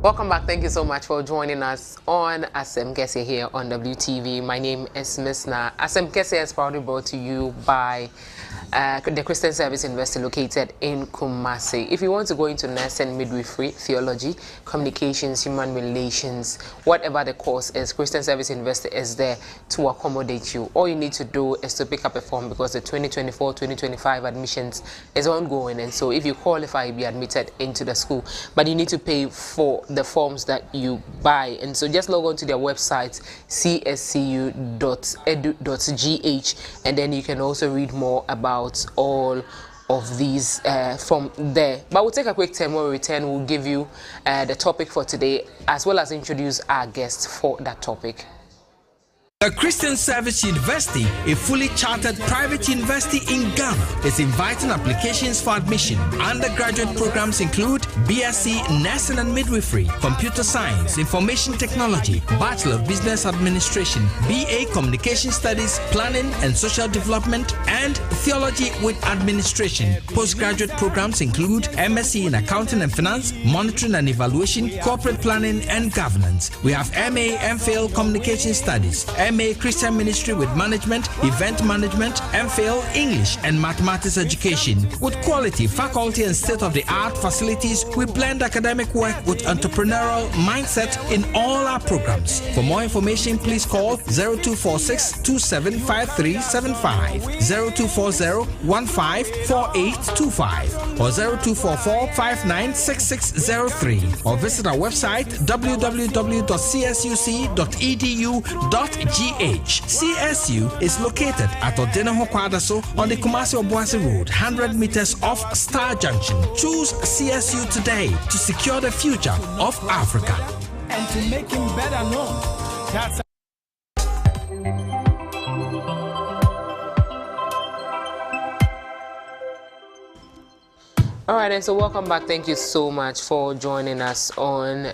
Welcome back. Thank you so much for joining us on 𝗟𝗜𝗍𝗘 here on WTV. My name is Miss Na. 𝗟𝗜𝗍𝗘 is proudly brought to you by the Christian Service University located in 𝗟𝗡𝗏. If you want to go into nursing, midwifery, theology, communications, human relations, whatever the course is, Christian Service University is there to accommodate you. All you need to do is to pick up a form because the 2024-2025 admissions is ongoing, and so if you qualify, you'll be admitted into the school. But you need to pay for the forms that you buy, and so just log on to their website 𝗟𝗜𝗙𝗘.edu.gh, and then you can also read more about all of these from there. But we'll take a quick time. When we return, we'll give you the topic for today as well as introduce our guests for that topic. The Christian Service University, a fully chartered private university in Ghana, is inviting applications for admission. Undergraduate programs include BSc Nursing and Midwifery, Computer Science, Information Technology, Bachelor of Business Administration, BA Communication Studies, Planning and Social Development, and Theology with Administration. Postgraduate programs include MSc in Accounting and Finance, Monitoring and Evaluation, Corporate Planning and Governance. We have MA MPhil Communication Studies, MA Christian Ministry with Management, Event Management, MPhil English and Mathematics Education. With quality, faculty and state-of-the-art facilities, we blend academic work with entrepreneurial mindset in all our programs. For more information, please call 0246-275375, 0240-154825, or 0244-596603, or visit our website www.csuc.edu.gh. CSU is located at 𝗟𝗏𝗘𝗏 on the Kumasi-Obuasi Road, 100 meters off Star Junction. Choose CSU today to secure the future of Africa. And to make him better known. That's All right, and so welcome back. Thank you so much for joining us on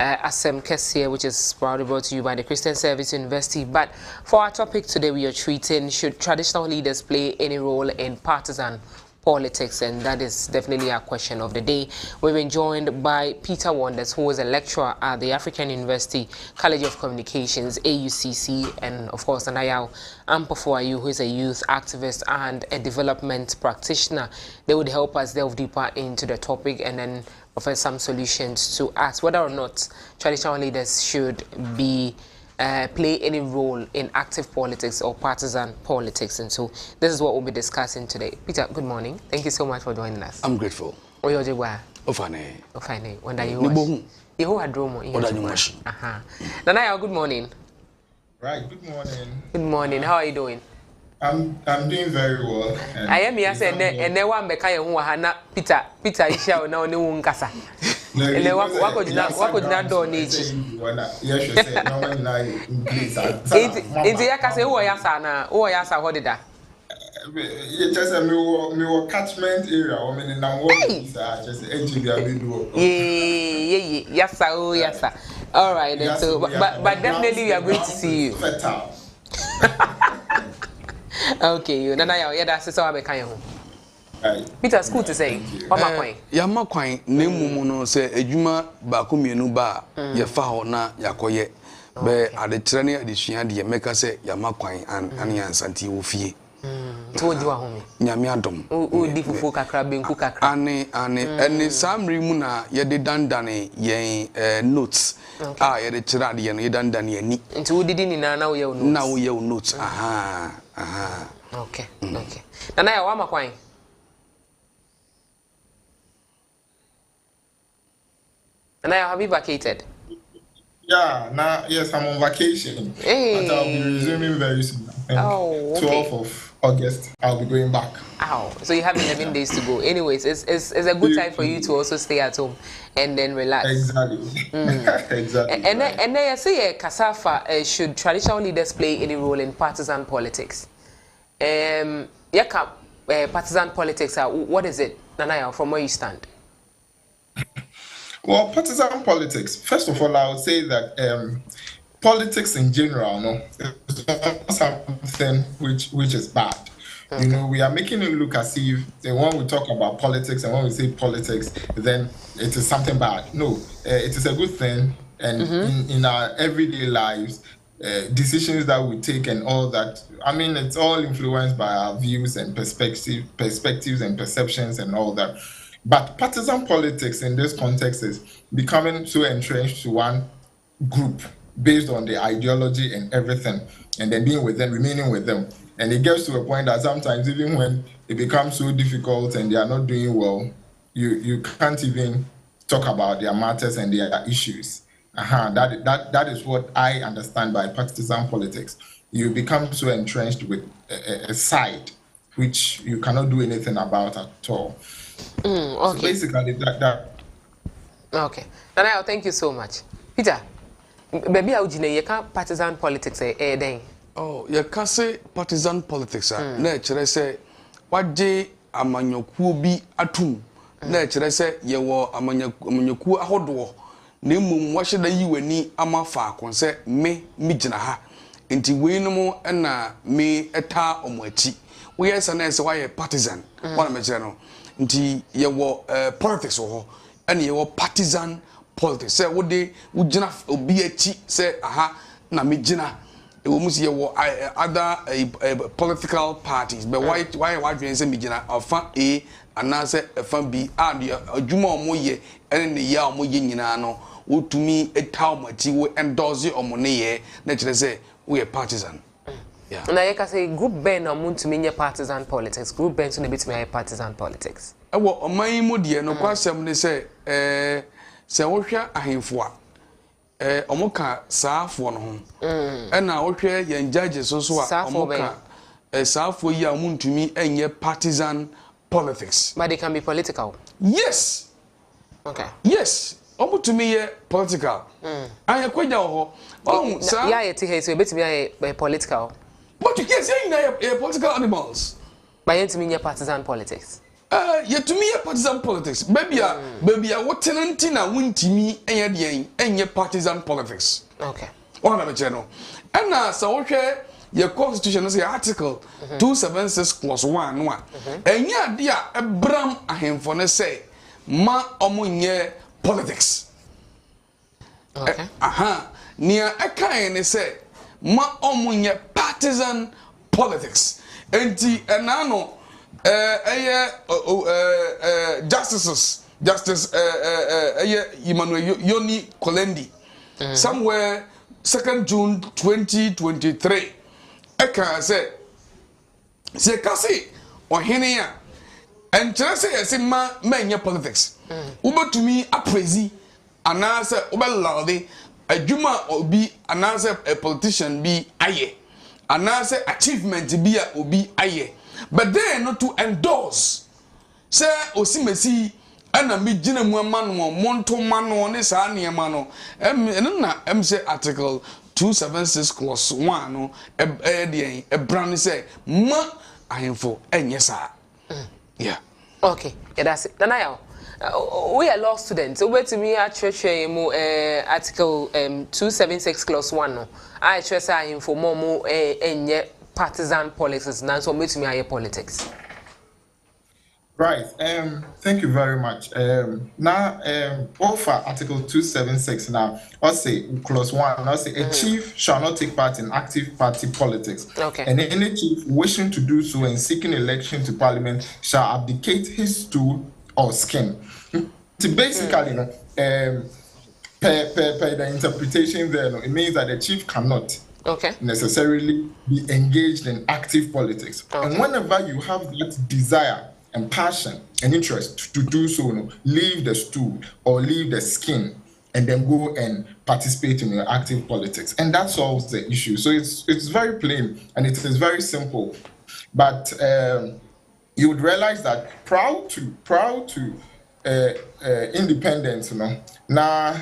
𝗟𝗜𝗍𝗘, which is proudly brought to you by the Christian Service University. But for our topic today, we are treating, should traditional leaders play any role in partisan politics? And that is definitely our question of the day. We've been joined by Peter Wonders, who is a lecturer at the African University College of Communications, AUCC, and of course 𝗟𝗏𝗘𝗏𝗏 Ampofo-Ayu, who is a youth activist and a development practitioner. They would help us delve deeper into the topic and then offer some solutions to us whether or not traditional leaders should be play any role in active politics or partisan politics. And so this is what we'll be discussing today. Peter, good morning. Thank you so much for joining us. I'm grateful. Ofane. When are you watching? You had room. Aha. Nanaya, good morning. Right, good morning. Good morning. How are you doing? I'm doing very well. I am here saying and then one beka who hana Peter Isha na oni unkasa. And then what could not do niche. Yes, you say no one like please. It's yakase who yasa what did that? It's just a me catchment area. I mean, now what is just NGV. Yes. All right, then so but definitely we are going to see you. Okay, you 𝗟𝗏𝗘𝗏𝗏 that's so abeka ho. Peter, school to say. Omakwan. Ya makwan na emu no se adwuma ba ko mienu ba ye fa ho na yakoye. Be adekyere ne adesua de meka se ya makwan an yansanti wo fie. To odi wa ho me. Nyame adom. O di fufu kakra benku kakra. Ane samri mu na ye de dandane yen notes. Ye de kyere ade ye no ye dandane ani. Nti wo didi ni na wo ye notes. Na wo ye notes. Okay. 𝗟𝗏𝗘𝗏𝗏 wa makwan. 𝗟𝗏𝗘𝗏𝗏, have you vacated? Yeah, yes, I'm on vacation. Hey. But I'll be resuming very soon. Okay. 12th of August, I'll be going back. So you have 11 days to go. Anyways, it's a good time for you to also stay at home and then relax. Exactly. Exactly. And then I say, Kasafa, should traditional leaders play any role in partisan politics? Partisan politics, what is it, 𝗟𝗏𝗘𝗏𝗏, from where you stand? Well, partisan politics, first of all, I would say that politics in general, is not something which is bad. You know, we are making it look as if when we talk about politics and when we say politics, then it is something bad. No, it is a good thing. And in our everyday lives, decisions that we take and all that, I mean, it's all influenced by our views and perspectives and perceptions and all that. But partisan politics in this context is becoming so entrenched to one group based on the ideology and everything, and then being with them, remaining with them. And it gets to a point that sometimes even when it becomes so difficult and they are not doing well, you can't even talk about their matters and their issues. That is what I understand by partisan politics. You become so entrenched with a side which you cannot do anything about at all. Okay. So basically that. Okay. Nana, thank you so much. Peter, baby, how do you know partisan politics? Oh, you can say partisan politics. Na chere say waje amanyokuo bi atum. Na chere say ye wo amanyokuo ahodo. Na mmom wahye da yi wani ama fa konse me gina ha. Nti we no mo na me eta omoachi. We yes na say why partisan. Wana me chere no. Nti ye wo politics wo and ye wo partisan politics. Say wo de wo gina obi achi say aha na me gina. We must hear other political parties, but why do you say Mijina Afan A and now say Afan B and Juma Moye and the Ya Moye Ninano, who to me a town we endorse you or money, naturally say we are partisan. Yeah. And I can say group Ben or Moon to me partisan politics, group Ben to the bit me partisan politics. Well, my modia no question they say, Sawasha Ahimfwa. Omoka saafo no ho na wohwe yan judges so omoka saafo yi amuntumi enye partisan politics, but they can be political. Yes. Okay. Yes, omutumi ye political. Anya kwaja ho sa ya yeti he so betimi be political, but yes, you political animals, but yetimi ye partisan politics. Yet to me a partisan politics. Baby, what tenant na wuntimi enye partisan politics. Okay. One of the channel. And now, so okay, your constitution is article 276+1. And yeah, dear, a bram a him for say, ma omunye politics. Okay. Near a kind say, ma omunye partisan politics. And ano. Justice Emmanuel Yoni Kolendi, somewhere 2nd June 2023. Eka say kasi or henia and just say ma menya politics. Uber to me a praise and answer uber lawdy a juma or be an answer a politician be aye and answer achievement be a obi aye. But then not to endorse. Say osimesi ana mi gina mu amano monto mano ne sa ne mano na say article 276+1 no e brand say ma ahemfo enye sa. Yeah. Okay. Yeah, that's it. Nana, we are law students. So wait to me at church article 276+1 no. I trust ahemfo mo enye partisan politics now, so meet me politics. Right. Thank you very much. Now, over Article 276 now, I'll say clause 1. I'll say a chief shall not take part in active party politics. Okay. And any chief wishing to do so and seeking election to Parliament shall abdicate his stool or skin. So basically, per the interpretation there, it means that the chief cannot. Okay. Necessarily be engaged in active politics. Okay. And whenever you have that desire and passion and interest to do so, leave the stool or leave the skin and then go and participate in your active politics. And that solves the issue. So it's very plain and it is very simple. But you would realize that proud to independence, now,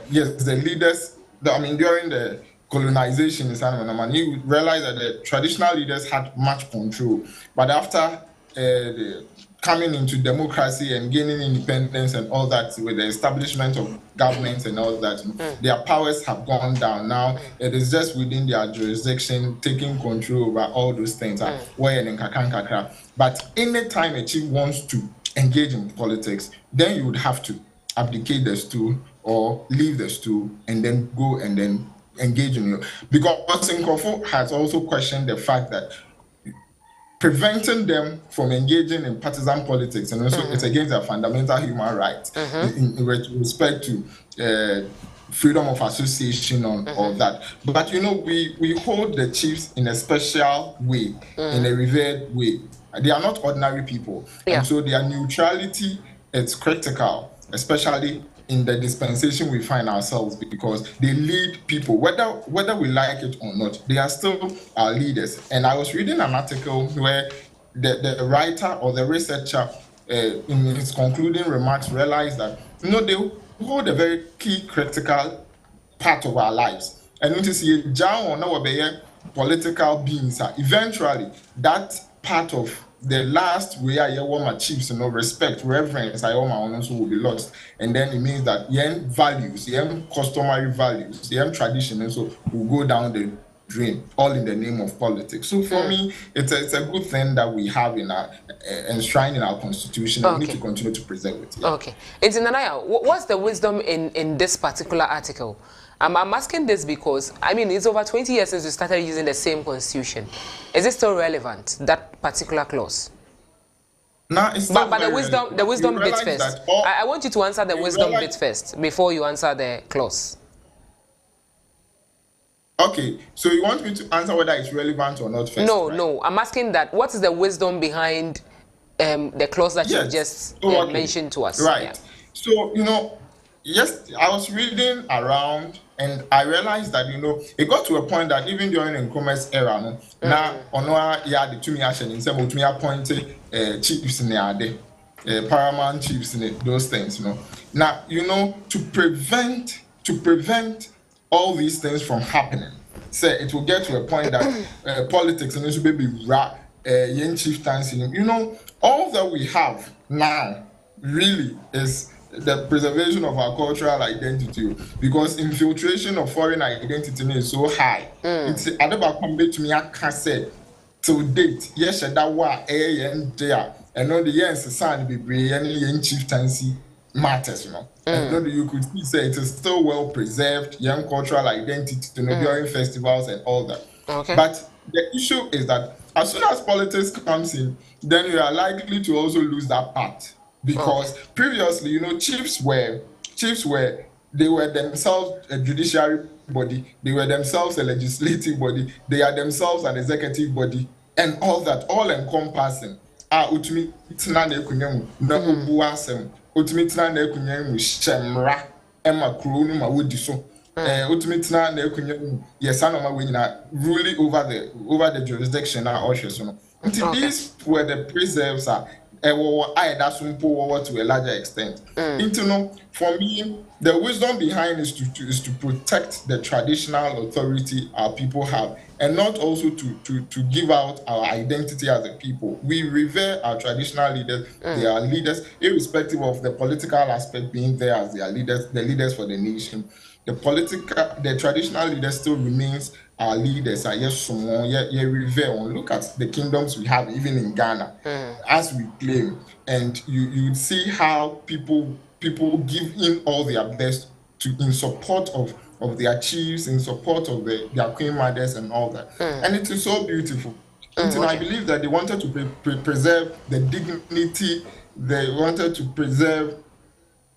yes, the leaders, during the colonization in San Manama, you realize that the traditional leaders had much control. But after the coming into democracy and gaining independence and all that, with the establishment of governments and all that, their powers have gone down. Now it is just within their jurisdiction, taking control over all those things. But anytime a chief wants to engage in politics, then you would have to abdicate the stool or leave the stool and then go and then engage in it. Because Nkrofo has also questioned the fact that preventing them from engaging in partisan politics, and also it's against their fundamental human rights in respect to freedom of association and all that. But we hold the chiefs in a special way, in a revered way. They are not ordinary people, and so their neutrality is critical, especially in the dispensation we find ourselves, because they lead people, whether we like it or not. They are still our leaders. And I was reading an article where the writer or the researcher, in his concluding remarks, realized that they hold a very key critical part of our lives. And to see political beings, eventually that part of the last way I want chiefs, respect, reverence, I also will be lost. And then it means that young values, young customary values, young tradition, and so will go down the drain, all in the name of politics. So for me, it's a good thing that we have in our enshrined in our constitution. We need to continue to preserve it. Okay. It's Nanaya, what's the wisdom in this particular article? I'm asking this because, it's over 20 years since we started using the same constitution. Is it still relevant, that particular clause? No, it's not. But the wisdom bit first. I want you to answer the wisdom bit first before you answer the clause. Okay, so you want me to answer whether it's relevant or not first? No. I'm asking that. What is the wisdom behind the clause that you just mentioned to us? Right. Yeah. So, yes, I was reading around and I realized that, it got to a point that even during the commerce era, now, the two appointed chiefs in the paramount chiefs in those things, Now, to prevent all these things from happening, say it will get to a point that politics and also be young chieftains, all that we have now really is the preservation of our cultural identity, because infiltration of foreign identity is so high. It's about coming to me, I can say to date, yes, that was and all the years son be brilliant young chieftaincy matters, and you could say it is still well preserved, young cultural identity during festivals and all that. Okay. But the issue is that as soon as politics comes in, then you are likely to also lose that part. Because previously, chiefs were themselves a judiciary body, they were themselves a legislative body, they are themselves an executive body, and all that, all encompassing. Ultimately, really over the jurisdiction these were the preserves to a larger extent. For me, the wisdom behind is to protect the traditional authority our people have, and not also to give out our identity as a people. We revere our traditional leaders. They are leaders, irrespective of the political aspect being there as their leaders, the leaders for the nation. The traditional leaders still remains our leaders. Revere. Look at the kingdoms we have, even in Ghana, as we claim, and you see how people give in all their best in support of their chiefs, in support of their queen mothers and all that, and it is so beautiful. I believe that they wanted to preserve the dignity. They wanted to preserve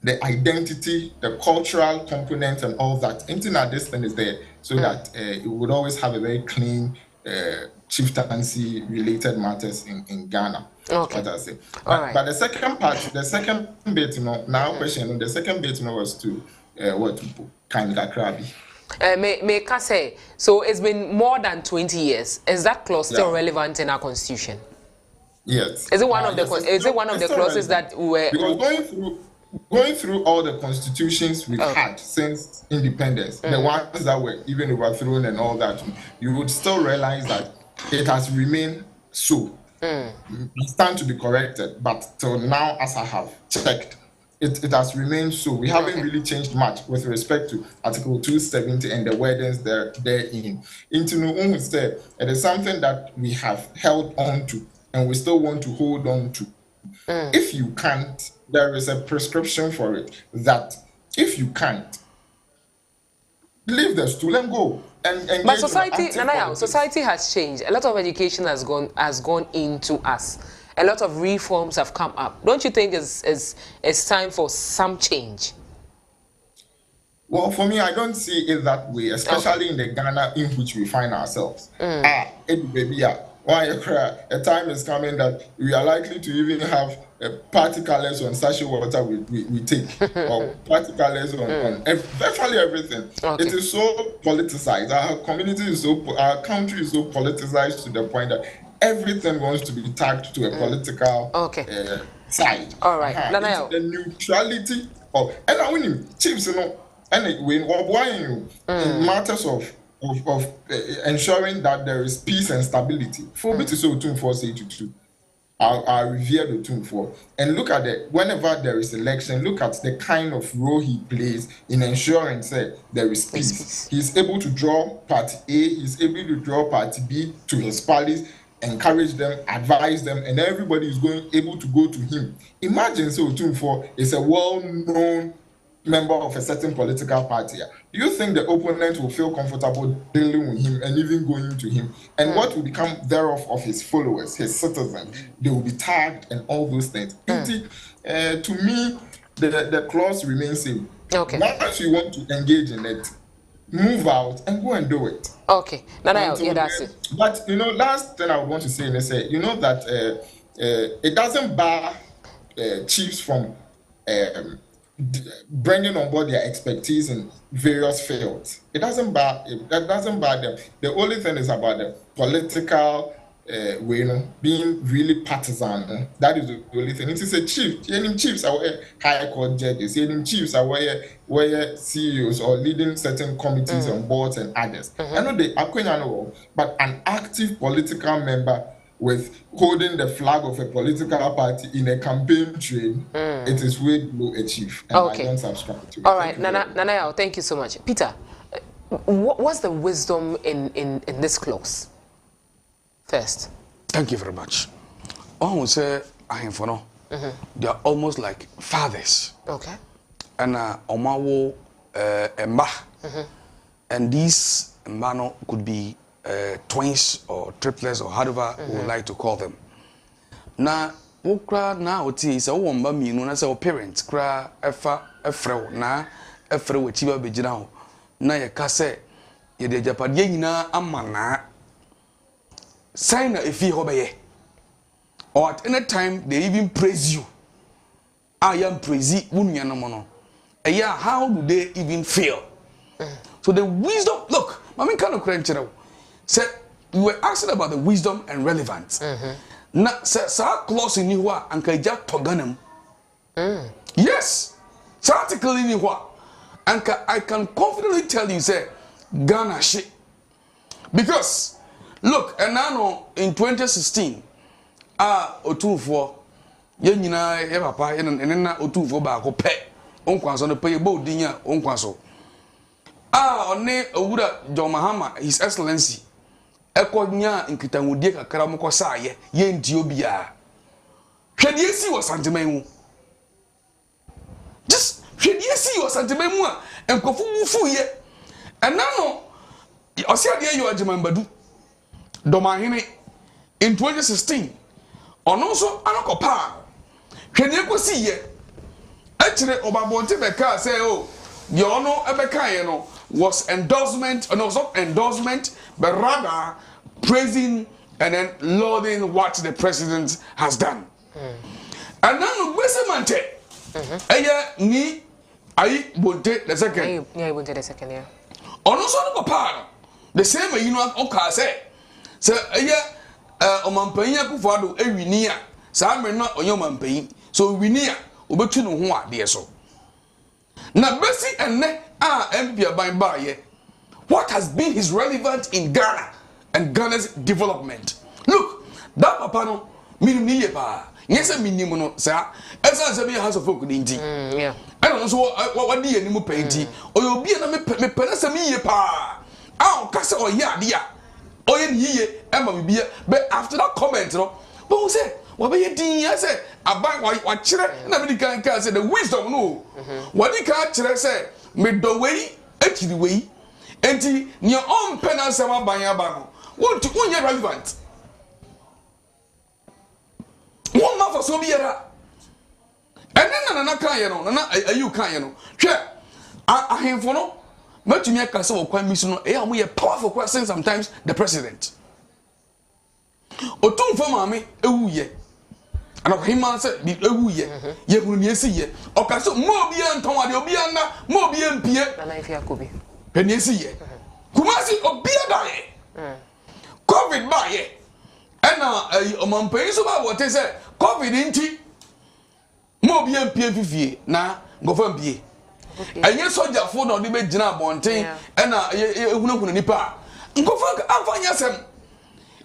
the identity, the cultural component, and all that. This thing is there so that it would always have a very clean chieftaincy related matters in Ghana. Okay. What I say. But the second part, the second bit, question, the second bit, was to what kind of crabby. May I say, so it's been more than 20 years. Is that clause still relevant in our constitution? Yes. Is it one of the clauses that were because going through all the constitutions we've had since independence, the ones that were even overthrown and all that, you would still realize that it has remained so. stand to be corrected, but till now, as I have checked, it has remained so. We haven't really changed much with respect to Article 270 and the wordings therein. It is something that we have held on to and we still want to hold on to. If you can't, there is a prescription for it that if you can't, leave the stool and go. But society, society has changed. A lot of education has gone into us. A lot of reforms have come up. Don't you think it's time for some change? Well, for me, I don't see it that way, especially in the Ghana in which we find ourselves. A time is coming that we are likely to even have party colors on 𝗟𝗏𝗘 we take, or party colors on virtually everything. It is so politicized. Our community is our country is so politicized to the point that everything wants to be tagged to a political side. All right. It's the neutrality of, and I mean, chiefs, anyway, in matters of ensuring that there is peace and stability. For me to say 2-4-2, I revere the 2-4 and look at it. Whenever there is election, look at the kind of role he plays in ensuring there is peace. He's able to draw party A, he's able to draw party B to his parties, encourage them, advise them, and everybody is able to go to him. Imagine 2-4 is a well-known member of a certain political party. Do you think the opponent will feel comfortable dealing with him and even going to him? And what will become thereof of his followers, his citizens? They will be tagged and all those things. To me, the clause remains same. Once you want to engage in it, move out and go and do it. Okay. That's it. But last thing I would want to say is that it doesn't bar chiefs from bringing on board their expertise in various fields. That doesn't bar them. The only thing is about the political being really partisan. That is the only thing. It is a chief. Chiefs are high court judges. Chiefs are where CEOs or leading certain committees and boards and others. I know they are, but an active political member with holding the flag of a political party in a campaign train, it is way below a chief. And I don't subscribe to it. All right, Nana, thank you so much. Peter, what's the wisdom in this clause? First. Thank you very much. I will say, they are almost like fathers. Okay. And Omawo Mba. And these Mbano could be twins or triplets or however we would like to call them. Na ukra na oti se wo mba mienu na se wo parents kra efrew na efrew we chiba begina ho na ye ka se ye de japade nyina amana sign na efi ho beye, or at any time they even praise you. I am praise unuanom no. How do they even feel? So the wisdom, look, mami kind of crenchero. So we were asking about the wisdom and relevance. Na sa clause in you and kaija toganum. Yes. So article in you and I can confidently tell you say Ghana shit. Because look, and now in 2016, 𝗟𝗏𝗘𝗏 ye nyina ye papa ye na 𝗟𝗏𝗘𝗏 ba ko pe onkwaso no pe ye bo dinya onkwaso one owura John Mahama, His Excellency ekonya nkitangudie kakra mko saaye ye ndio bia hwede si wo santeman mu, just hwede si wo santeman mu a enkofu wufu ye enano osiade ye agimambadu domahene in 2016 ono so anakopa hwede kosi ye akire obabonte beka say oh the ono ebeka ye no was endorsement, no, not endorsement, but rather praising and then lauding what the president has done. And now, ni ayi bonte the second. Yeah, bonte the second, yeah. Also, papa, the same way you know, okay, say, omampanya kufado ewinia, sa me na onyomampany, so winia obetu no ho ade so. Na besi enne what has been his relevance in Ghana and Ghana's development? Look, that papa no minimum ye pa nyese minimum no sa esa se be house of folk ni nti yeah I don't know what the animal painting or you'll be a me penasa me pa. Oh, Cassa or ya, dear. Oh, ye, Emma be but after that comment, no, but who said, what be your dear? I said, I buy what children, and American can say the wisdom, no. What the car say, made the way, actually way, and your own penasa by your banner. What to one year relevant? One month for so be and then na kan ye no na ayu kan ye no hwe ahemfo no matumi aka se wokwan misu no am ye powerful question sometimes the president otumfo maame ewuye ana hima se bi ewuye ye hunu ne esi ye okaso mo bi anton ade obi anna mo bi empie na ifi akobi pe ne esi ye kumasi obi adaye covid ba ye ena omampai so ba wote se covid nti mo bi empie fifie na ngofam bie enye soja fo no de be gina bonten na ehunahuna nipa ngofa afanya sem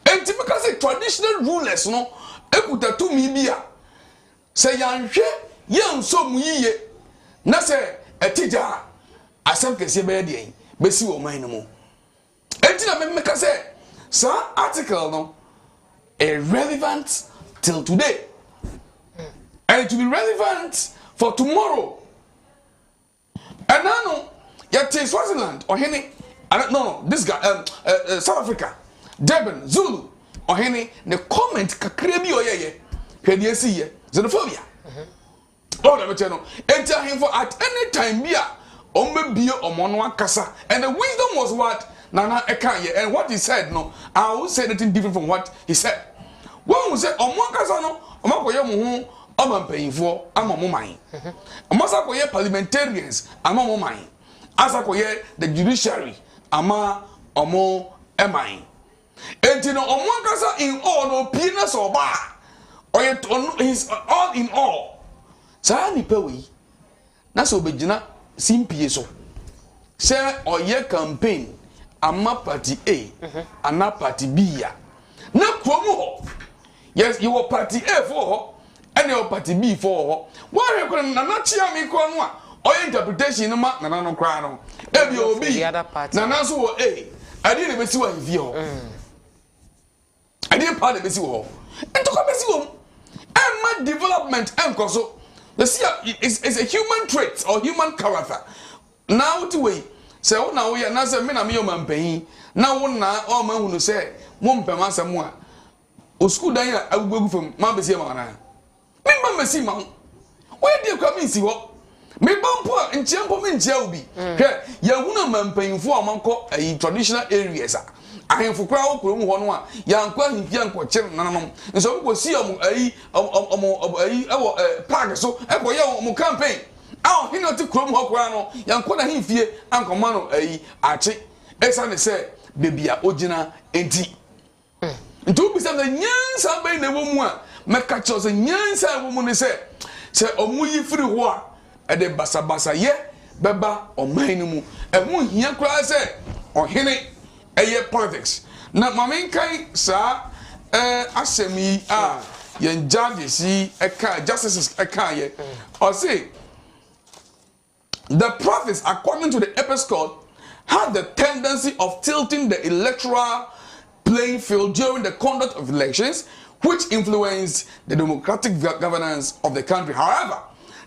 enti because traditional rulers no ekuta tumi bia se yanhwe yenso mu yiye na se etija asem kese be de besi wo man no mu enti na meka se sa article no irrelevant till today. And it will be relevant for tomorrow. And now, yet Swaziland or Henny, no, this guy, South Africa, Durban, Zulu, or Henny, the comment kakrebi or ye, can you see xenophobia? Oh, let me tell you, enter him for at any time, beer, or beer or monwa kasa. And the wisdom was what Nana Ekanye, and what he said, no, I will say anything different from what he said. One will say, on one kasa, no, Omakoyamu. I'm paying for mine. Amasakoye parliamentarians, I'm mine. Asakoye the judiciary, ama omo emine. And you know, Omonkasa in all no penis or bar, or yet is all in all. Sani pewi, Naso Bejina, Simpieso. Say or ye campaign, ama party A, and not party B. Na promo. Yes, you were party A for. And your party B for why you couldn't not cheer me corner or interpretation no man no crown. Every obi Nana so A. I didn't even see what you I didn't part the busy wall. And to come busy home. And my development and so the see is a human trait or human character. Now to wait. So now we are not a man paying. Now one now all man who say one per mass and one. O school day I will go from Mabesi. Me see man. Where do you come in see what? Me bumpo in champo min jelby. Ya wuna man paying for a manco a traditional areas. I am for crowd one one. Young quite young quacher nanum. And so we will see a park so a young campaign. Oh, he not to chrome hockrano, young quite him fear, Uncle Mano a archie. As I say, baby a ojina enti. And to be something young somebody the woman. Mekachos and Yansa woman say Omuyi free war at the Basa ye, Baba or Mainumu, and Moon here cry say or Henny a year politics. Now, my main kind, sir, Asemi, yen judges see a car, justices a car, or say the prophets, according to the episcopal, had the tendency of tilting the electoral playing field during the conduct of elections, which influenced the democratic governance of the country. However,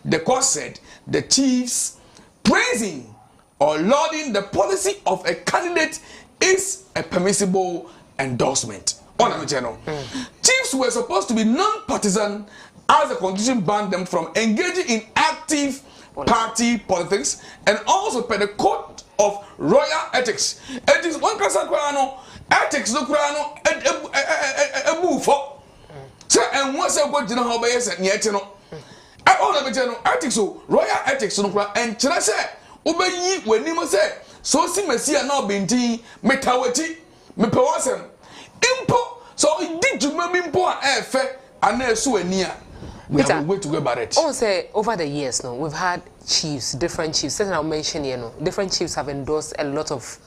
the court said the chiefs praising or lauding the policy of a candidate is a permissible endorsement. Chiefs were supposed to be non-partisan as the constitution banned them from engaging in active party politics and also per the code of royal ethics. It is one class ethics no krano a move for. So and once I go to how by yes and yet no. I all of it ethics so royal ethics no kra and try say obey when him say so see Messia now binti metawati me pewasem impo so did you me impo efe and so ania. We have a way to go about it. Oh, say over the years, no, we've had chiefs, different chiefs. Certain I'll mention here, no, different chiefs have endorsed a lot of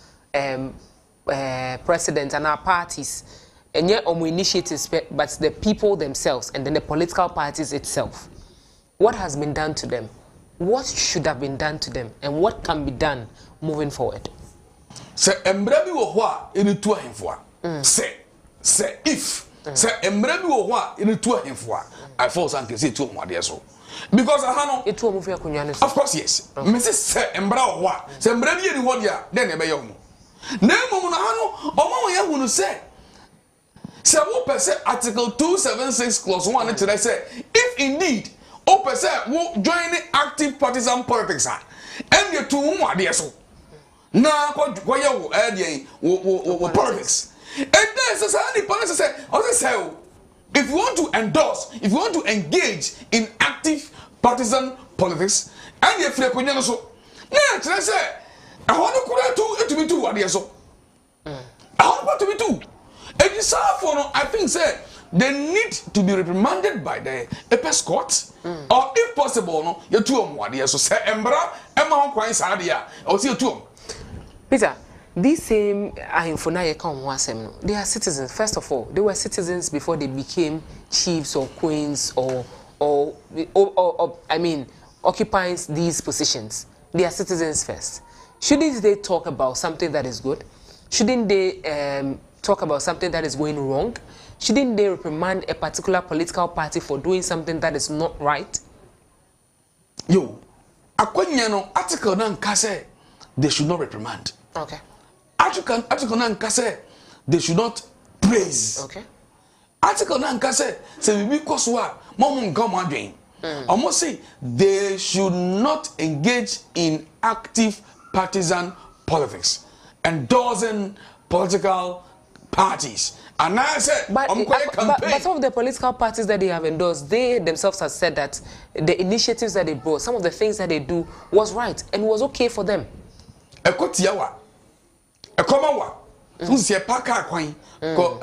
presidents and our parties. and yet initiatives, but the people themselves and then the political parties itself. What has been done to them? What should have been done to them? And what can be done moving forward? Say embrabi wo ho a ene tu ahemfo a. Say if say embrabi wo ho a ene tu ahemfo a. I force and say tu omwade so. Because ahano etu omufu akunwa ne so. Of course yes. Me say embra wo ho a. Say embrabi eni ho dia, then e be ye omo. Na emom na hano omo wo ye hunu say wo pese article 276 clause 1 to say if indeed o pese wo join active partisan politics and you to omwade so. Na kwa ye wo wo politics. And then society politics say if you want to endorse, if you want to engage in active partisan politics and you free konya so na tell say I want to be too what so I want to be too. And you for I think say they need to be reprimanded by the apex court or if possible no you two what so say embra ema kwan sa dia o see you two. Peter, these same they are citizens. First of all, they were citizens before they became chiefs or queens or I mean, occupying these positions. They are citizens first. Shouldn't they talk about something that is good? Shouldn't they talk about something that is going wrong? Shouldn't they reprimand a particular political party for doing something that is not right? Yo, akwanyano article na nkase they should not reprimand. Okay. Article na nkase they should not praise. Okay. Article na nkase say we because wa mom nka mo adwen. Almost say they should not engage in active partisan politics, endorsing political parties. And I said, but some of the political parties that they have endorsed, they themselves have said that the initiatives that they brought, some of the things that they do was right and was okay for them. Ekotiawa, ekomawa, unse paka kwan, ko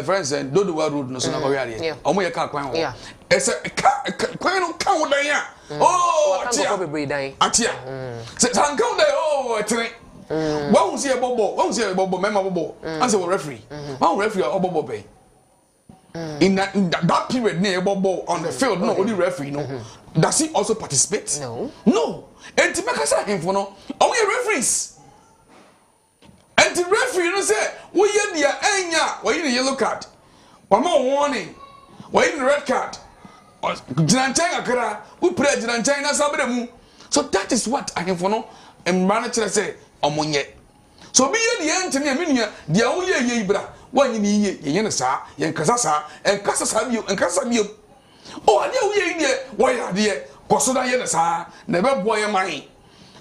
friends and do the road no so na koyare. Omo ye ka kwan ho. Ese kwan no kan wo dan ya. Oh, atia. Se tanka wo dan oh, etre. Why see a bobo? Why see a bobo? Mema bobo. As a referee. Why referee or bobo bay? In that period, near bobo on the field, no only referee. No, does he also participate? No. No. And to make us him for no, only referees. And the referee, you know, say, we had the enya, we in the yellow card. One more warning. We in the red card. Jinanchanga kara, we play Jinanchanga sabedemu. So that is what I can for no. And manager say. Omonye so be ye ante ne menua dia wo ye ibra wanyi ni ye ne sa ye nkasa sa enkasa sa bio enkasa bio o ade wo ye die wo ya de koso da ye ne sa na be boye man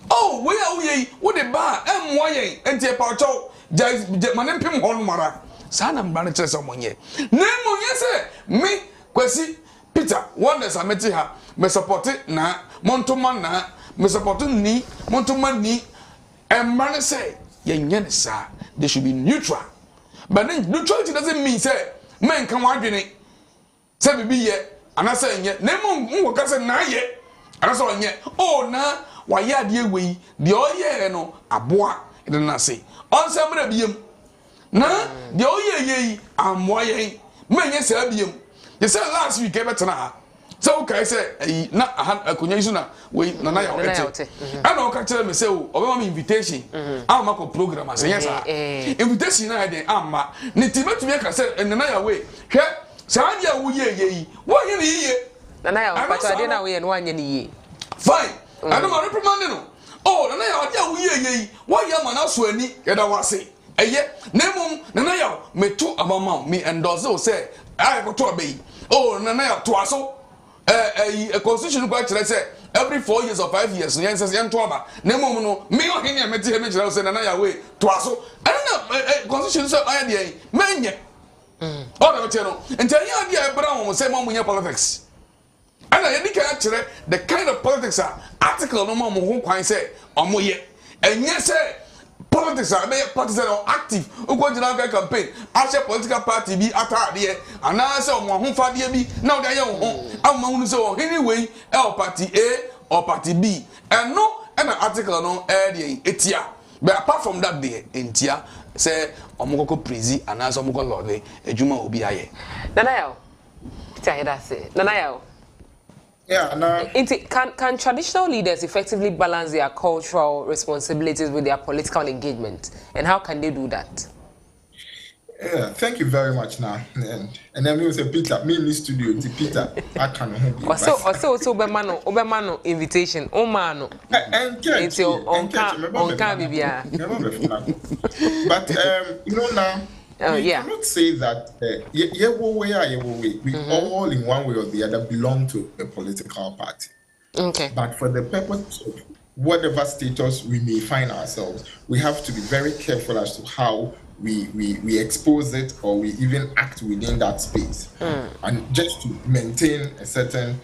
oh we ya wo ye wo de ba emmo ye ente pa cho manem pim hon mara sa na mbra ne kire se omonye na monye se me kwasi Peter wonders ameti ha me support na montoma na me support ni montoma ni. And man say, they should be neutral. But then neutrality doesn't mean say men can want it. Say be yet, and I say yet, name say na yet. And I saw yet, oh na, why ya dear we, the all ye no, a bois, it did not say. On some of them, na, the all ye, I'm why men yes, you said last week, ever tonight. So okay, say na akunya na we nana ya okete. Ana o ka kire me say o be invitation. Ama ko program as yes invitation na dey amma. Ni timetumi ka say nana ya we. Hwe sa dia wo ye wo ye ni ye. Nana ya o pa dia na we no anya ni ye. Fine. I don't reprimand no. Oh nana ya dia wo ye wo ye ma na so ani ye da wase. Eye nemum nana ya metu abama me endorse o say I go to obey. Oh nana ya to aso a constitution quite say every 4 years or 5 years, yes, as young Twaba, Nemo, no, me or him, I say, another way, Twasso. I don't know, constitution so idea, man, all the channel, and tell you, idea Brown will say, Mom, your politics. And I indicate actually the kind of politics are article no more who can say, or more yet. And yes, sir. Politics are they partisan or active. Who go to that campaign? After political party be attacked there, and I say, "Who for there be now they are home." I'm so anyway, L party A or party B, and no, and an article no area etia. But apart from that, day in tia, say omukoko prezi anaso omukoko lode ejuma obi aye Nana yo Peter Heda say Nana yo Yeah, no. Can traditional leaders effectively balance their cultural responsibilities with their political engagement, and how can they do that? Yeah, thank you very much now. And then we say Peter, me in the studio, Peter, I can help you. Also Obemano invitation. Omano. And it's your on bibia. But you know now, we cannot say that we all in one way or the other belong to a political party. Okay. But for the purpose of whatever status we may find ourselves, we have to be very careful as to how we expose it or we even act within that space. And just to maintain a certain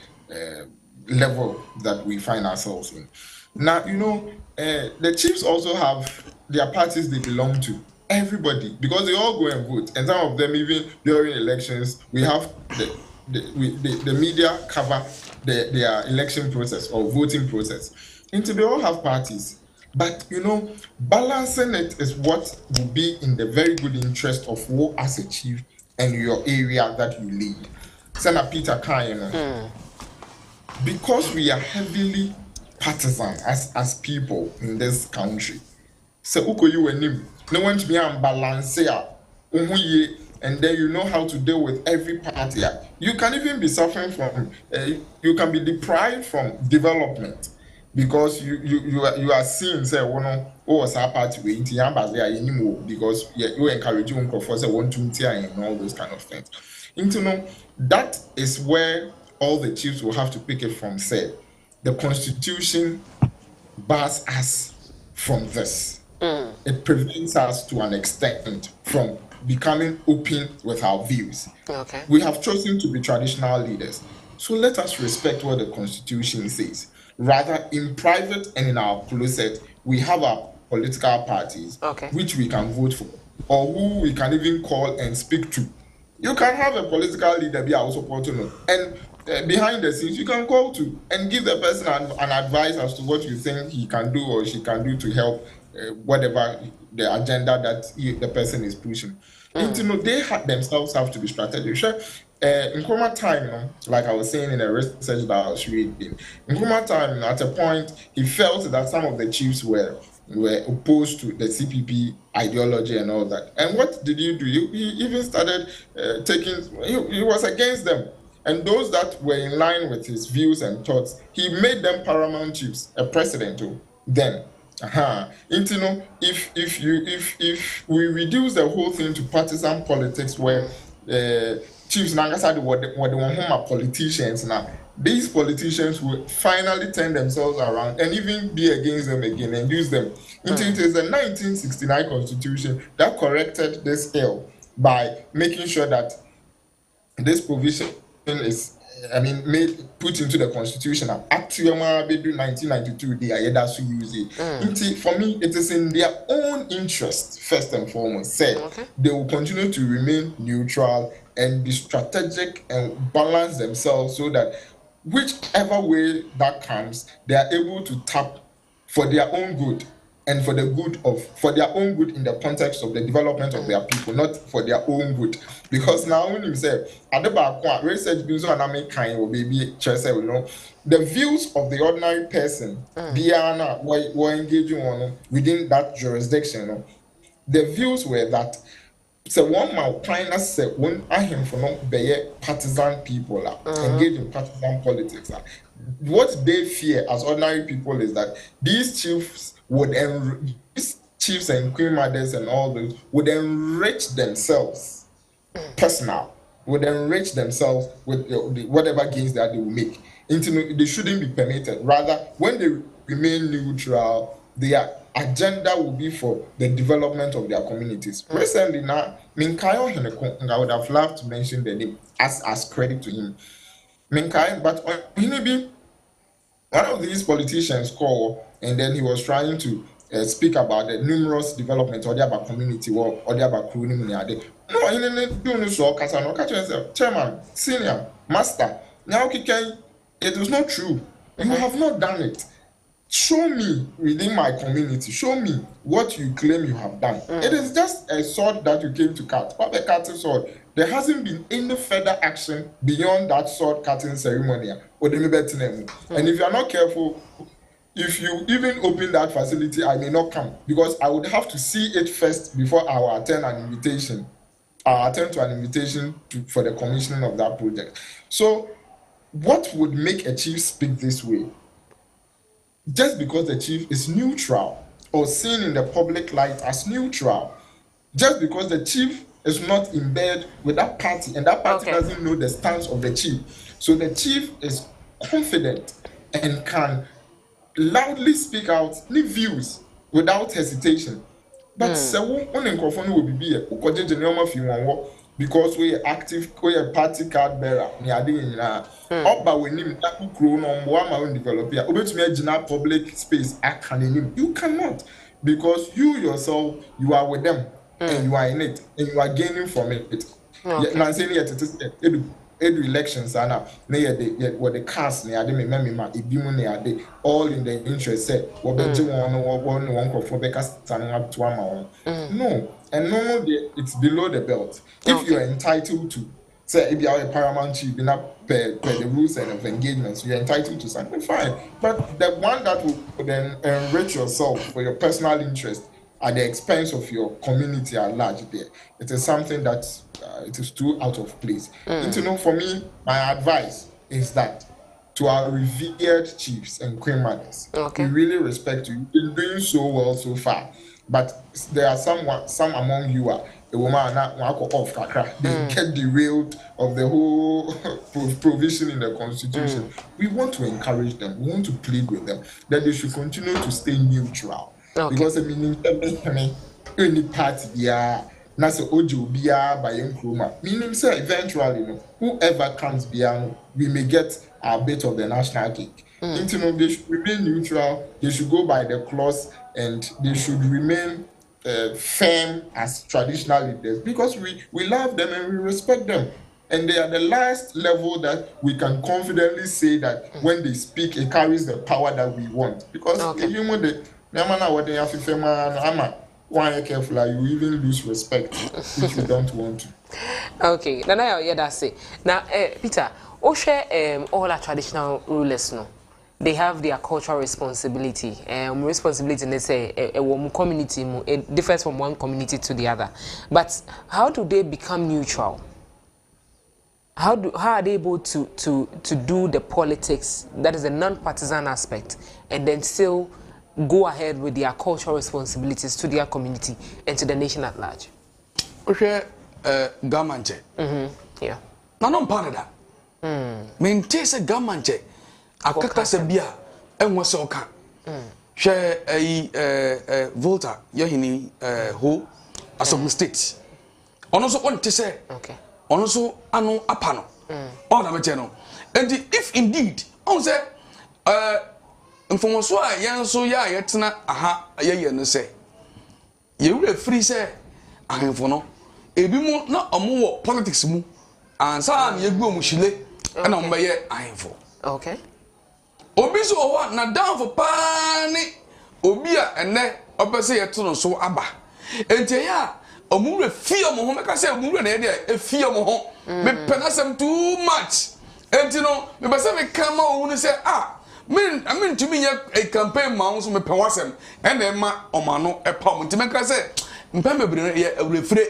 level that we find ourselves in. Now, you know, the chiefs also have their parties they belong to. Everybody, because they all go and vote, and some of them even during elections, we have the media cover their election process or voting process. And so they all have parties, but you know, balancing it is what will be in the very good interest of you as a chief and your area that you lead. Senator Peter Kane, because we are heavily partisan as people in this country. So uko you and him. No one to be unbalanced, and then you know how to deal with every party. You can even be suffering from, you can be deprived from development because you are seeing say what's our party because you encourage you for say one to and all those kind of things. You know that is where all the chiefs will have to pick it from. Say the Constitution bars us from this. It prevents us to an extent from becoming open with our views. Okay. We have chosen to be traditional leaders. So let us respect what the Constitution says. Rather, in private and in our closet, we have our political parties, which we can vote for, or who we can even call and speak to. You can have a political leader be our supporter, and behind the scenes, you can call to and give the person an advice as to what you think he can do or she can do to help whatever the agenda that the person is pushing. And, you know, they themselves have to be strategic. Sure, in Nkrumah time, like I was saying in a research that I was reading, in Nkrumah time, at a point, he felt that some of the chiefs were opposed to the CPP ideology and all that. And what did he do? He even started he was against them. And those that were in line with his views and thoughts, he made them paramount chiefs, a president then. You know, if we reduce the whole thing to partisan politics where chiefs Nangasadi were the politicians now, these politicians will finally turn themselves around and even be against them again and use them. It is the 1969 Constitution that corrected this ill by making sure that this provision is put into the Constitution. Actually, 1992, they are able to use it. For me, it is in their own interest, first and foremost. They will continue to remain neutral and be strategic and balance themselves so that whichever way that comes, they are able to tap for their own good and for their own good in the context of the development of their people, not for their own good. Because now when you say research views on American baby the views of the ordinary person, Diana were engaging on within that jurisdiction. The views were that so one my kindness said when I am for not be partisan people engage in partisan politics. What they fear as ordinary people is that these chiefs and queen mothers and all those would enrich themselves would enrich themselves with whatever gains that they will make. They shouldn't be permitted. Rather, when they remain neutral, their agenda will be for the development of their communities. Recently now, Minkayo Henekon, I would have loved to mention the name as credit to him. Minkayo, but one of these politicians called, and then he was trying to speak about the numerous developments or the about community work or the about crew. No, he didn't do so. Chairman, senior, master. Now, it was not true. You have not done it. show me within my community, show me what you claim you have done. It is just a sword that you came to cut, but the cutting sword. There hasn't been any further action beyond that sword cutting ceremony. And if you are not careful, if you even open that facility, I may not come because I would have to see it first before I will attend an invitation. I'll attend to an invitation for the commissioning of that project. So, what would make a chief speak this way? Just because the chief is neutral or seen in the public light as neutral, just because the chief is not in bed with that party and that party doesn't know the stance of the chief. So the chief is confident and can loudly speak out his views without hesitation. But so when in will be because we are active, we are party card bearer. We are doing that. But when you develop public space, you cannot because you yourself you are with them. And you are in it, and you are gaining from it. Elections are now what the cast all in the interest said no, and no, it's below the belt. If you are entitled to say if you are a paramount chief, you not per the rules and of engagements, you are entitled to something fine. But the one that will then enrich yourself for your personal interest at the expense of your community at large there, it is something that it is too out of place. And for me, my advice is that to our revered chiefs and queen mothers, we really respect you. You've been doing so well so far, but there are some among you are the woman off they get derailed of the whole provision in the constitution. We want to encourage them, we want to plead with them that they should continue to stay neutral. Because meaning any party na so ojo bia by Nkrumah. Meaning say eventually whoever comes bia we may get a bit of the national cake. They should remain neutral, they should go by the clause, and they should remain firm as traditional leaders because we love them and we respect them. And they are the last level that we can confidently say that when they speak, it carries the power that we want. Because why careful, you even lose respect if you don't want to. Okay, now that's it. Now, Peter, all our traditional rulers, no, they have their cultural responsibility. Responsibility, they say, a community, it differs from one community to the other. But how do they become neutral? How are they able to do the politics, that is the non-partisan aspect, and then still go ahead with their cultural responsibilities to their community and to the nation at large? Okay, Gamanche. Yeah. Nanon Panada. Maintain a Gamanche. Akaka Sabia and Wasoka. Share a Volta, Yohini, who, as of states. Also, want to say, okay. Also, ano apano. All the channel. And if indeed, on say, from so I yan so ya yetina aha ye no say. You will free say, I for no. Ebi mo na omo politics mu. And sa ye gbo mu shile. And on ye I for. Okay. Obi so wa na down for pani. Obi a ene obese ye to no so aba. Ente ya omure fear mo ho meka say omure na ye dey fear mo ho. Me penasem too much. Enti no me be say me come on say I mean to me a campaign man so me pewasem and then ma omano e pom nti meka say mpem bebre ye refre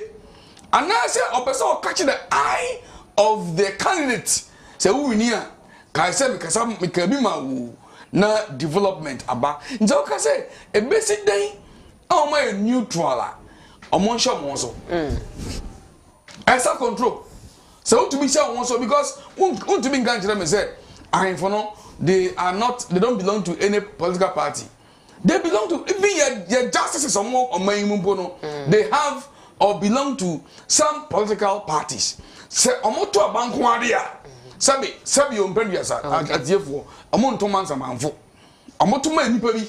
anase obese o catch the eye of the candidate say who ni a kai say me kasa me ka bi ma wu na development aba nti o ka say e besi den o ma neutral a omo nsho mo so esa control so to be sure also because want to be ganjira me say I for no they don't belong to any political party. They belong to even your justices or more on my no. They have or belong to some political parties. Say omoto abanko adia. Sabi ompendua sa adiefo. Omonto mansa manfo. Omoto ma nipa bi.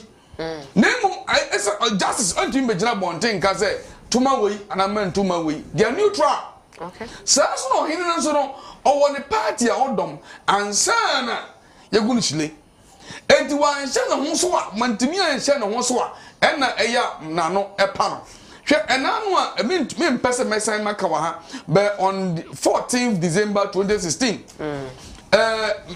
Name justice unto me gina bonten ka say tuma we and tuma we. They are neutral. Okay. So no hinna so no o won the party a odom ansana yegunu chile enti wan hye no ho so a mantimi an hye no ho so a ɛna ɛya na no ɛpa no hwɛ ɛna no a me mpese mesan maka wa ha but on 14th December 2016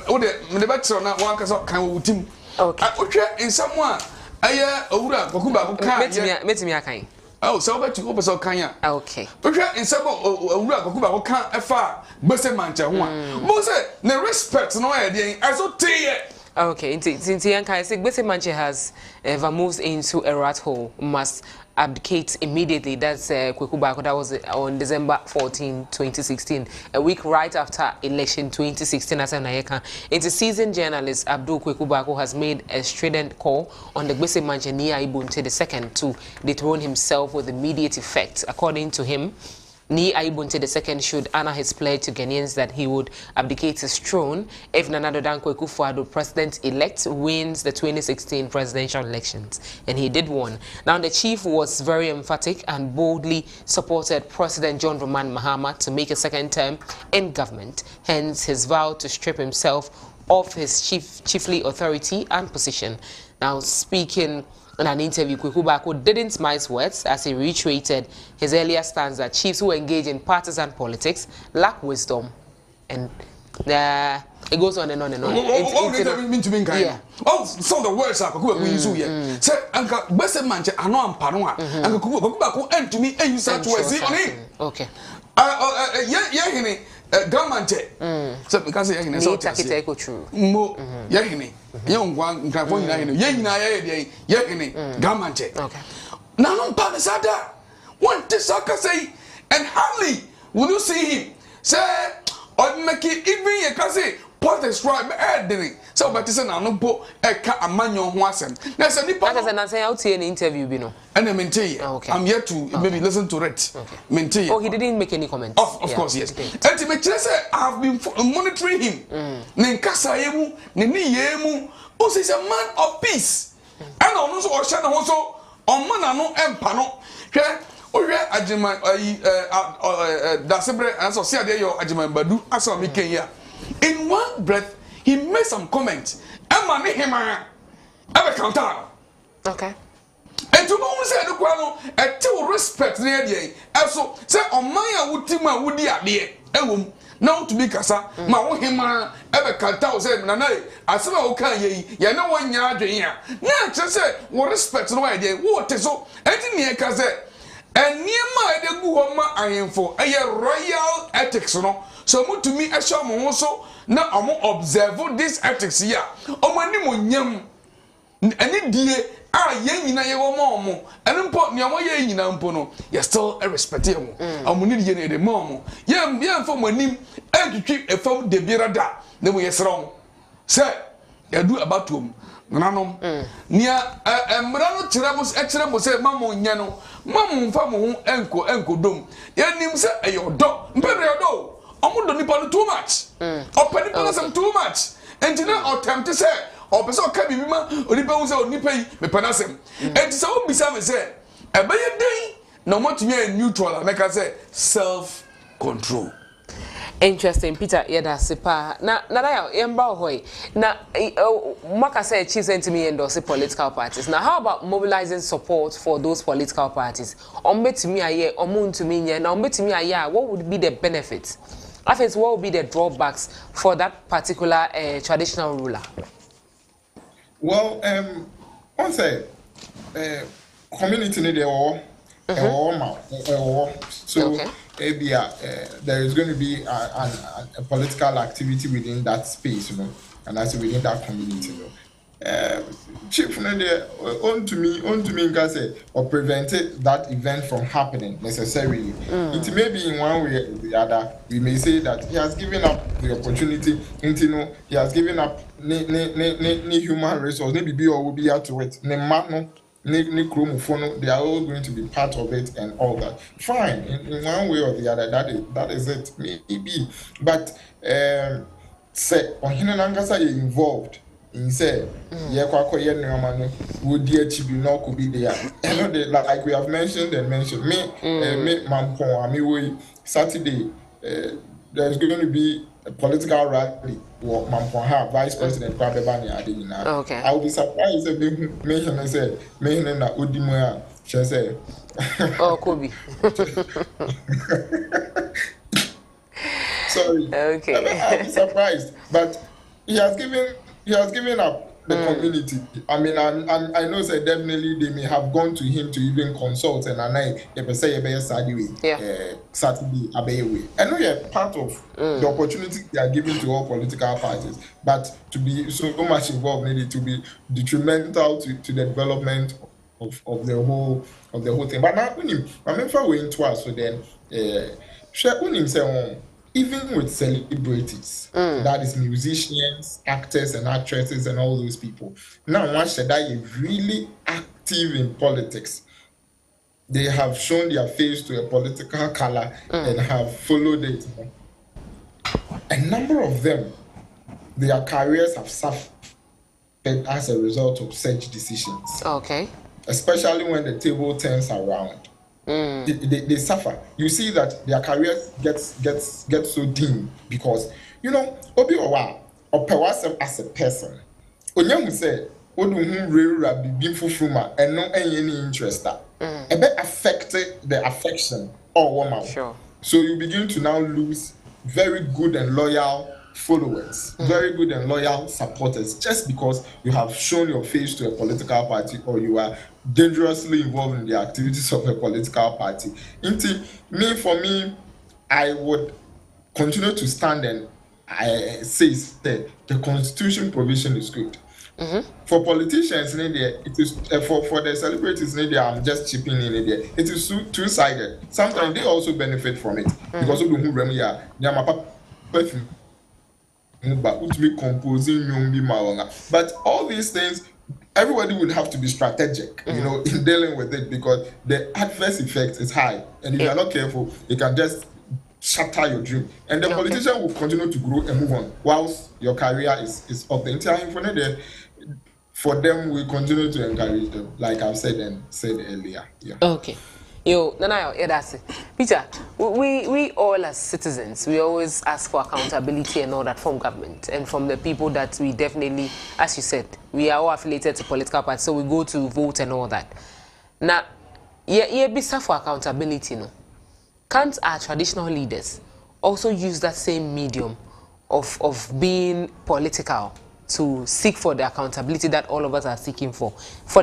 ode me be tro na wan kasa kan wo tim okay hwɛ nsɛm a ɛyɛ owura Quarcoo ba ko kan metimi akan oh so bet you so kan ya okay hwɛ nsɛm owura Quarcoo ba ko kan ɛfa gbese manche ho a mo say ne respect no ɛyɛ den aso teye. Okay, since Yankai said 𝗟𝗡𝗏 has ever moves into a rat hole, must abdicate immediately. That's Quarcoo 𝗏𝗏. That was on December 14, 2016, a week right after election 2016. As a seasoned journalist, Abdul Quarcoo 𝗏𝗏 has made a strident call on the 𝗟𝗏𝗏 𝗟𝗜𝗏𝗘 II to dethrone himself with immediate effect. According to him, 𝗟𝗜𝗏𝗘 II should honor his pledge to Ghanaians that he would abdicate his throne if Nana Addo Dankwa Akufo-Addo, president-elect, wins the 2016 presidential elections. And he did win. Now, the chief was very emphatic and boldly supported President John Dramani Mahama to make a second term in government, hence his vow to strip himself of his chiefly authority and position. Now, speaking in an interview, Quarcoo 𝗏𝗏 didn't mince words as he reiterated his earlier stance that chiefs who engage in partisan politics lack wisdom. And it goes on and on and on. Yeah. Oh, some of the words are Quarcoo 𝗏𝗏 use here. Say, Anka 𝗟𝗏𝗏 manche ano ampano a. Anka Quarcoo 𝗏𝗏 and to me and use that words on it. Okay. Hini government so because hini so take it true. Mo hini young one can for hini hini government. Okay. Now no panisada. One tisaka say and hardly will you see him say or make it even you can say politics right be so but say na no po e ka amanyo ho asem na say nipa na say out here in interview bi no and I maintain I'm here to maybe listen to it maintain. Oh, he didn't make any comments. Of course, yes. And to make sure say I have been monitoring him ne nkasa yemu ne yemu o say a man of peace and on so o hye na ho so on man no empa no hwe o hwe agima dasebre and so see ade yo agima badu asa mi kenya. In one breath, he made some comments. Emma ne hema ebe counter. Okay. And to know say the kwano e te respect na dey. So say oman a wutima wudi ade ewom now to be kasa ma wo hema ebe counter say na na asema wo kan ye ye na wo nya adwen a. Na che say wo respect no dey wo te so enti ne ka say eniema e de gu ho ma ahemfo eye royal ethics no. So to me, I show my so now I'm observe this ethics here. Omani mo nyam, any day yen na ye wo mo, and import me ye yin na mpo no. You still respect him. Omani ye ne mo. Yem for manim and to keep a form de birada. Then we yes wrong. Say, you do about to nanom. Nia emrano tirabos extremo say mamo nyano. Mamu mfa mo ho enko dom. Ye nim say ayo do. Mpere do. Omudo nipa too much. Opani person too much. And now attempt to say, or person can be ma onipa hu say onipa yi me panasem. And so we bisa me say, e be ye dey no want to be neutral make I say self control. Interesting, Peter. Yeah, sipa. Na ya yemba hoy. Na maka say chiefs and me endorse political parties. Now, how about mobilizing support for those political parties? Ombe to me aye, omun to me na ombe to me aye. What would be the benefits? I think what would be the drawbacks for that particular traditional ruler? Well, one say community need a so there is going to be a political activity within that space, you know, and that's within that community, you know. Chief on to me can say or prevented that event from happening necessarily. It may be in one way or the other. We may say that he has given up the opportunity, you know, he has given up ni human resource, maybe be or will be out to it. They are all going to be part of it and all that. Fine, in one way or the other, that is it, maybe. But say on Hinanangasa is involved. He said, "Yeah, would dear Chibi no could be there." And like we have mentioned me, Saturday, there's going to be political rally or Mamponha, Vice President Kwabebani Adina. Okay. I will be surprised if they mention and say, mention that Udimoya, she say. Oh, Kobe. Sorry. Okay. I'll be surprised. But he has given up the community. I mean, I know that definitely they may have gone to him to even consult and they say Saturday Abeyewe. I know you're part of the opportunity they are giving to all political parties, but to be so much involved needed to be detrimental to the development of the whole thing. But now I'm going to us so then even with celebrities, that is musicians, actors and actresses and all those people. Now, once that is really active in politics, they have shown their face to a political color and have followed it. A number of them, their careers have suffered as a result of such decisions. Okay. Especially when the table turns around. They suffer. You see that their careers gets so dim because Obi Owa or Pewasem as a person. Onyamu said, and no any interest that. A bit affected the affection or woman. Sure. So you begin to now lose very good and loyal followers, very good and loyal supporters, just because you have shown your face to a political party or you are dangerously involved in the activities of a political party. For me, I would continue to stand and I say that the constitution provision is good. For politicians, it is for the celebrities, I'm just chipping in there. It is two-sided. Sometimes they also benefit from it because of the composing, but all these things, everybody would have to be strategic, in dealing with it because the adverse effect is high, and if you are not careful, it can just shatter your dream. And the politician will continue to grow and move on whilst your career is up there. For them, we continue to encourage them, like I've said earlier. Yeah. Okay. That's it. Peter, we all as citizens, we always ask for accountability and all that from government and from the people that we definitely, as you said, we are all affiliated to political parties, so we go to vote and all that. Now, be for accountability, no? Can't our traditional leaders also use that same medium of being political to seek for the accountability that all of us are seeking for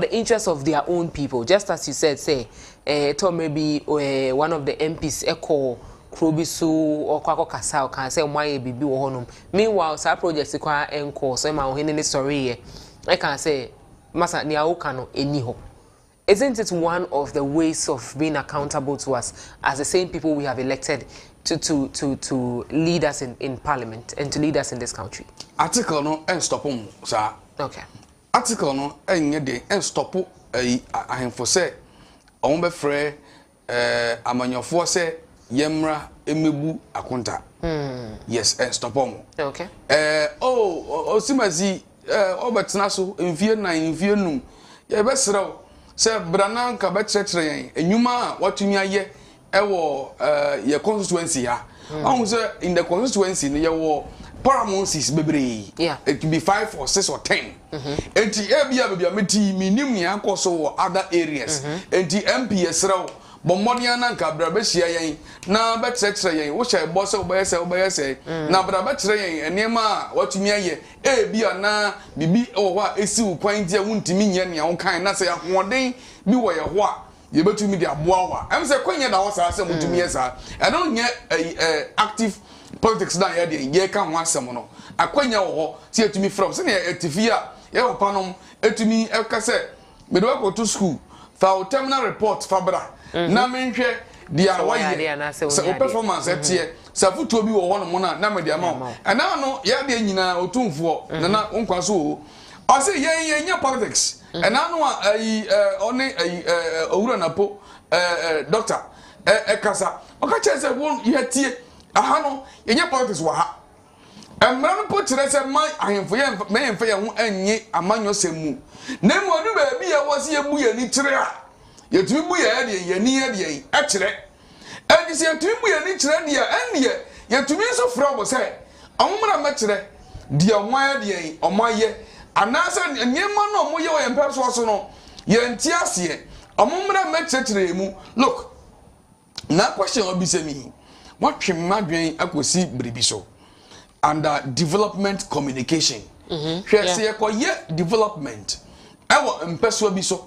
the interest of their own people? Just as you said, say, maybe one of the MPs echo Krobisu or Quarcoo Kasao can say why bibi wohonum. Meanwhile, some projects require encore, so my own story. I can say, Masa Niaukano eniho. Isn't it one of the ways of being accountable to us as the same people we have elected to lead us in parliament and to lead us in this country? Article no and stop sir. Okay. Article no and stop I for say on be free amanyofo say yemra emebu akonta. Yes, and stop Okay. Simazi obetena so mfie na mfie num ye be srew say brana nka be kyerkyere enwuma watumi aye ewo your constituency ya. Say in the constituency your paramounts bebre. Yeah. It could be 5 or 6 or 10. Enti ebia bebia meti minim ni akoso other areas. Enti MP esrew bommodia na nka bra be hia yen na be kyerkyere yen wo hye bo se obeyese na bra be kyerere yen enema watumi aye ebia na bibi wo a esi wo kwan dia wuntimi nye ne wo kan na se ahoden bi wo ye ho a ye betumi dia boawa em se kwanya da wo sa se mutumi yesa e no nye active politics na ye de ye ka ho asem no akwanya wo ho se etumi from se ne etifi a ye wo panom etumi e ka se me do go to school fa terminal report fabra na menhwe dia waye se performance etie se futu obi wo ho no na me dia ma ana no ya de nyina otumfo na nkwaso o ase ye nya politics ana no oni owura napo doctor kasa okache se won ye tie aha no ye nya politics wa ha emra no po kire se man ahemfo ye me yemfa ye ho anyi amanyo semu na mo du ba bi ye wo se ye bu ye ni kire a ye tumi bu ye de ye ni ye de e kire eni se tumi bu ye ni kire de eni ye tumi so fra bo se omumra mechire de omaya de omaye anasa nyema no omoye o yempeso so no yenti ase omumra mechire mu look na question obi se mi what madwen akosi bribi so under development communication hwe se ye development ewo mpeso bi so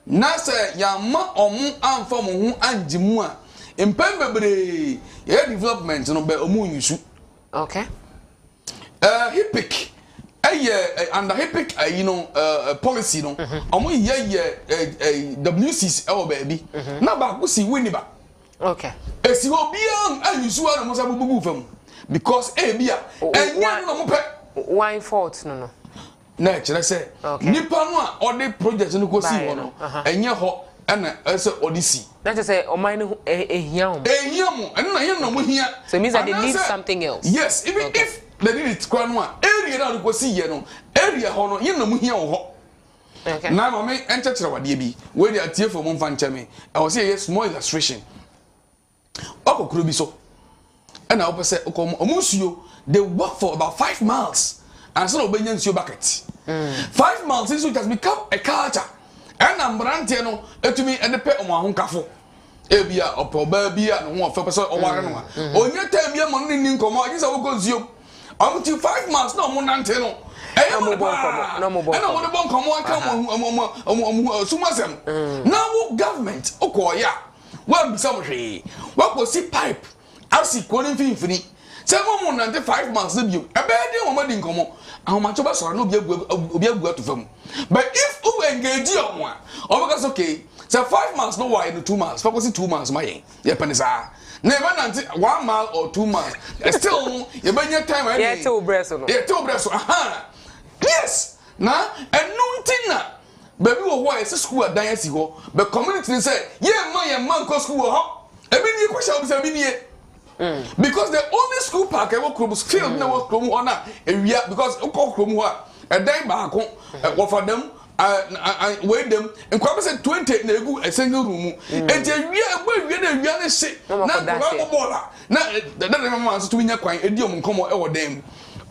na se ya ma omu amfa mo hu anjimu a empem bebre ye development no be omu yusu okay HIPIC under HIPIC policy no omu ye WCs ewo baby na ba ko si wini ba okay esi obian ayusu a no mo sa bubu fam because bia enya no mo pe why fault no na kire se nipa no a odi project no ko si ho no enye ho na ese odi si that is say o mine ehia mo na ye no mo hia so it means that they need something else yes even if they need it kwa no a area na ko si ye no area ho no ye no mo hia ho okay na ma me enchechire wade bi we dey atie for mo mfa ncheme I was say small illustration okokuro bi so and I hope say omusuo they walk for about 5 miles and so obenya nsuo bucket 5 miles since it has become a culture and ambrante no etumi edepe omo ahonkafo ebia opoba bia no ho fe so oware no a onye time bia mo nni nkomo agisa wo gonsuo until 5 miles no mo nante no eya mo bonkomo no mo bonkomo aka mo sumasem now government okoya wa bisa mo hwe wa ko si pipe asi ko ni finfini se mo nante 5 miles bio ebe de mo madi nkomo ahomacho ba soro no obi agu atufam but if you engage on one because okay so 5 miles no why no 2 miles focus 2 miles my ye penisa never nante 1 mile or 2 miles still you benya time I yeah to breso no yeah to breso aha yes na enuntina baby wo why say school adan asi ho but community say ye man ko school ho ebi ni kwasha obi say bi ni because the only school park I work from field na work from ona ewia because work from ho a dan ba ko for them wait them and kwaba say 20 na egu a single room and ewia na ewia na se na ko bola na the mama so to nya kwan edi om nkomo e wo dan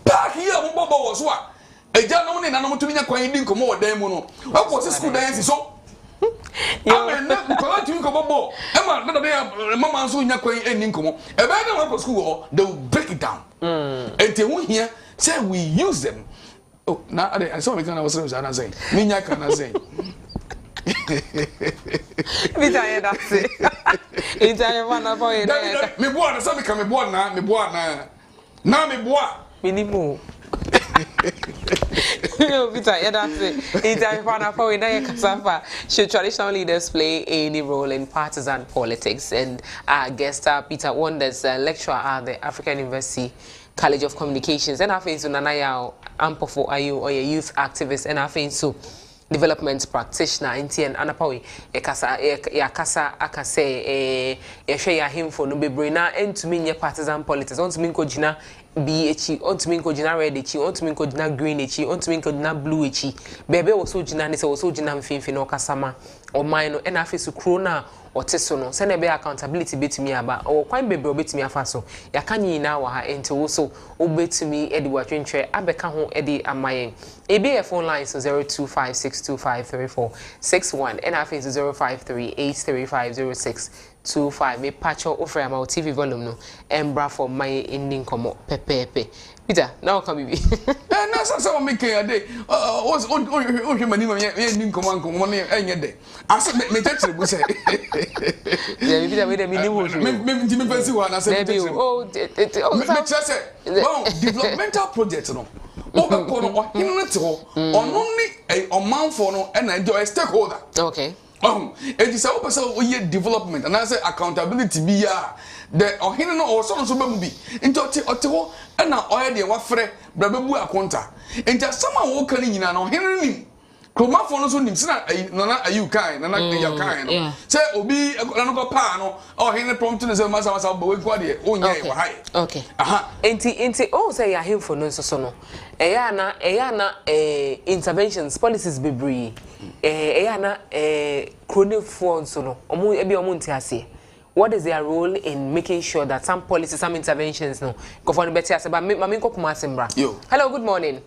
park here mo bobo wo so a eja no ne na no to nya kwan edi nkomo wo dan mu no akọ se school dan so amen na ko tu ko bobo e ma na de mama so nya kwan eni nkomo e ba na ko school ho they will break it down and they won't hear say we use them. Oh, now I saw me kind of was saying me nya kana say Vita that's it. Ita vana for you. Me boa na so me ka me boa na me boa minimum. Vita that's it. Ita vana for you na kasafa. Should traditional leaders play any role in partisan politics? And our guest Peter Wonders, lecturer at the African University College of Communications, and I think so Nanaya Ampofo are you or a youth activist, and I think so development practitioner NTN Anapawi yakasa akase ehwe ya himfo no bebrina entumi nye partisan politics ontumi nkojina BH ontumi nkojina red echi ontumi nkojina green echi ontumi nkojina blue echi bebe wo so jina ne se wo so jina mfimfini okasama oman no na afi su kro na oteso no se na be accountability betumi aba o kwan bebre obetumi afa so yakanyi na wa ha enti wo so obetumi edi watwentwe abeka ho edi amayen ebi phone line so 0256253461 and afi 0538350625 me pacho ofre ama TV volume no embra for my ending komo pepepe Peter now come be na so me can dey was on mani me ending komo ne enye dey as me teacher bu say yeah Peter we dey me me fancy one as me oh say well developmental project no obeko no hinu ne te ho ono ni omanfo no na enjoy stakeholder okay it is a person development and I say accountability be ya the ohine no or so be mu bi nti oteho na oye de wafre brabebu akonta nti sama wo kan nyina na ohine nim kromafo no so nim sina na ayu kan na ya kan no say obi na ko pa no ohine prompt no say masa bo we kwa de onye wa hai okay aha enti oh say ya himfo no so no eya na interventions policies bebree eya na chronic funds no omo ebi omo nti ase what is their role in making sure that some policies, some interventions, no, go for the better? Hello, good morning.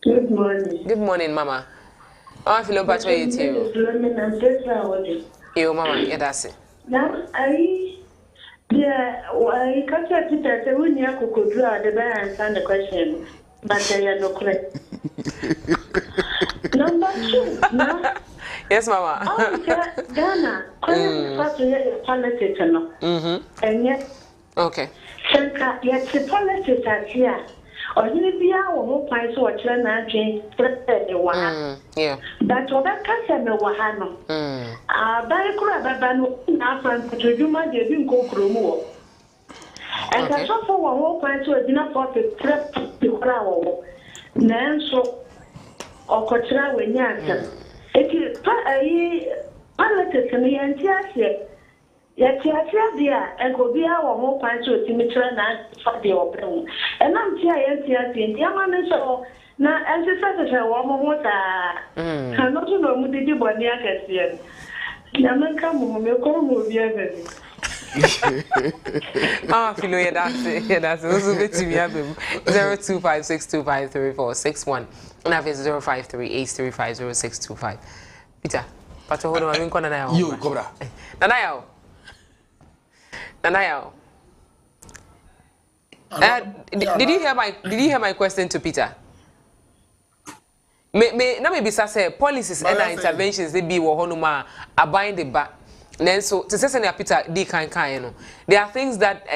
Good morning. Good morning, Mama. I feel about you too. You, Mama, yeah, that's it. Now, I can't say that when you could do the bear answer the question, but they are no correct. Number 2, now. Yes, Mama. Ghana, politics, and yet, okay. Yet the politics are here. Or you be our whole price or China change, yeah. That's what I can't say. No, Wahano. Barikura, Afan, to do my debut go Krumo. And I saw for one whole price to a dinner for the trip to Crow. Nanso or Cotra when you answer. It is politics and the anti. Yet, dear, and go be our whole price to Timitra and for the open. And I'm here, the Yaman so now, as a secretary, what cannot know what did you want the Akasian. Yaman come home, you come with you. Ah, Philo, that's also bit to me. 0256253461. And I've 0538350625. Peter, but hold on, I'm going to know. You, Cobra. Nanayo. Did you hear my question to Peter? Maybe say policies and interventions they be wohonuma abide the back. Then so to say Peter di kan there are things that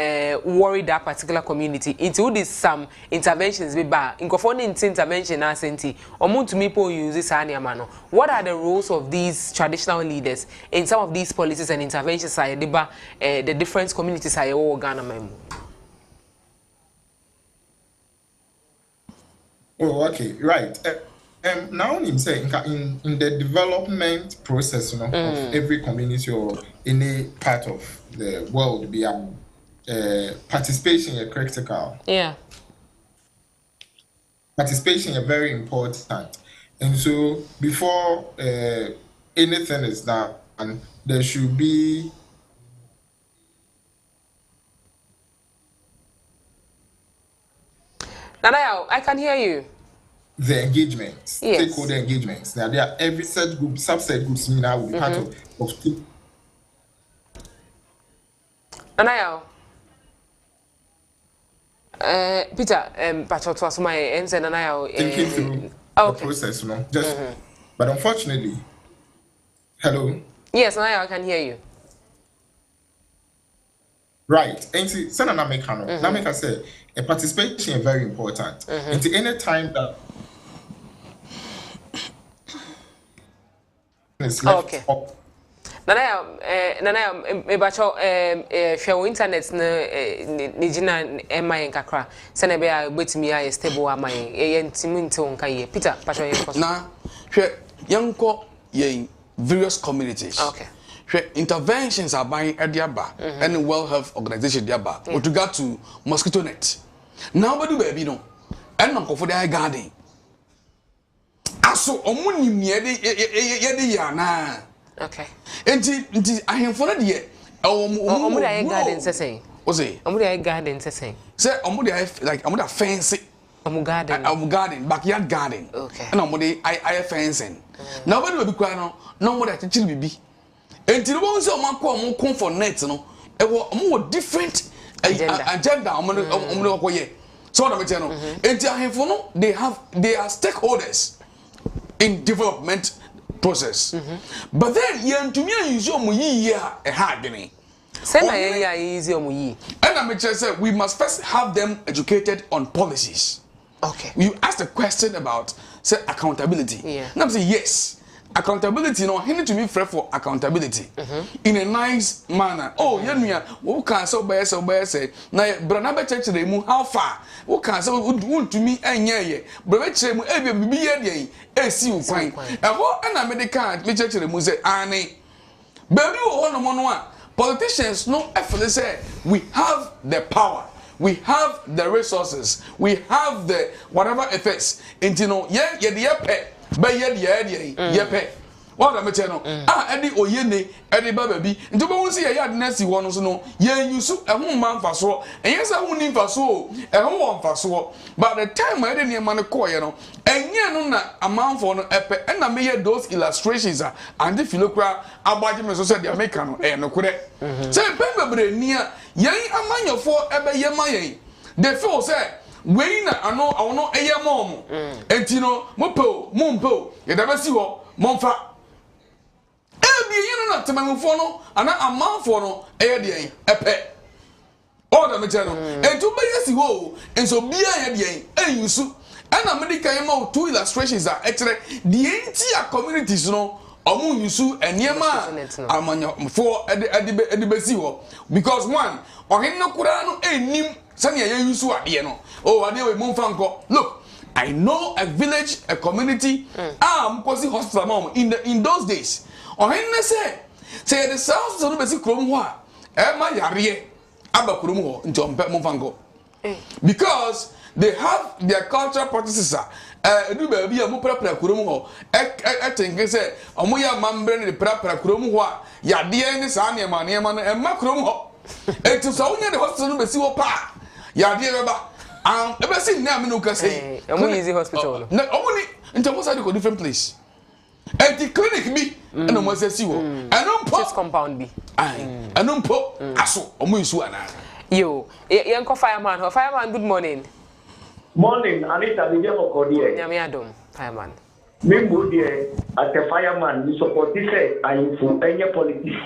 worry that particular community. Into this some interventions be ba inkofoni intervention na senti omuntu mipo use this mano. What are the roles of these traditional leaders in some of these policies and interventions the different communities are all Ghana memo? Oh, okay, right. Now I'm saying in the development process, of every community or any part of the world, be participation is critical. Yeah. Participation is very important, and so before anything is done, there should be Nanaya, I can hear you. The engagements, yes. Stakeholder engagements. Now, there are every set group, subset groups. Now will be part of Nanaya. Peter, but what was my answer? Nanaya, thinking through the process, just. But unfortunately, hello. Yes, Nanaya, I can hear you. Right. And see, Senator Nameka said, a participation is very important. And any time that is left up. Nanaya, share internet nijina MI kakra. Senebea betimi stable amai. Peter, na yanko ye various communities. Okay. Interventions are buying at Diaba and World Health Organization Diaba with regard to mosquito net. Nobody baby no, and not for the garden. Aso omuni yedi yana. Okay. Enti ahemfo na de omuda garden seseng. Ose. Omuda garden seseng. Say omuda like omuda fence. Garden, backyard garden. Okay. And omuda I fencing. Nobody will be crying no more that chill bibi. Enti no one say omo come for net no. E wo different agenda omuda koye. So what I'm telling you, enti ahemfo no they are stakeholders in development process. But then to me use your muyi a hard me. And I'm just say we must first have them educated on policies. Okay. You asked a question about say accountability. Yeah. And I'm saying yes. Accountability, no, he need to be fair for accountability in a nice manner. Oh, yeah, who can so by say, now, Branabe church the moon, how far? Who can say, would to me, and yeah, but let's say, be see you fine. And what an American, me church the moon say, Annie, baby, one. Politicians, no effort, say, we have the power. We have the resources. We have the whatever effects. And you know, yeah, pay. But What am I telling you? Eddie Oyene, Eddie Baby. And to go see a yard nesty one, so no, you so a woman for so, and yes, I won't need for so, a home for so. But the time I didn't man a coy, and yeah, no, amount for no epic, and I made those illustrations. And if you look where I bought him, so said the American, and no correct. Say, Pember near, yea, a man your four ever yamay. The four said, Wayne, I know a year mom, and Tino, Mopo, Mumpo, you never see what, Monfa. You know not to my phone, and a month for no air a pet. Order me channel, and to be as you and so be a and you so. And America, 2 illustrations are actually the entire communities, no, among you so and Yama, among 4 at the Besiwo. Because one, or him no Kurano, and Nim, Sanya, you so at the end. Oh, I deal with Monfanko. Look, I know a village, a community, quasi hospital in those days. Or him say the south of the basic Kromwa, Emma Yarie, Abba Krumo, and John Petmonfango. Because they have their cultural practices. Do be a Mupra Krumo, I think I said, Omoya Mamben, the Prapra Krumwa, Yadia, and the Sanya Man, and Macromo. And to Sonia, the hospital, the Siwa Pa, Yadia, ever seen Namanuka say, easy hospital. Not only in terms of a different place. And the clinic be and almost as you and don't compound be. And don't put aso or Musuana. You, Yanko fireman, good morning. Morning, Anita, the Yellow Cordier. Yamiadum, fireman. Mimbo, dear, as a fireman, you support this, I inform any politics.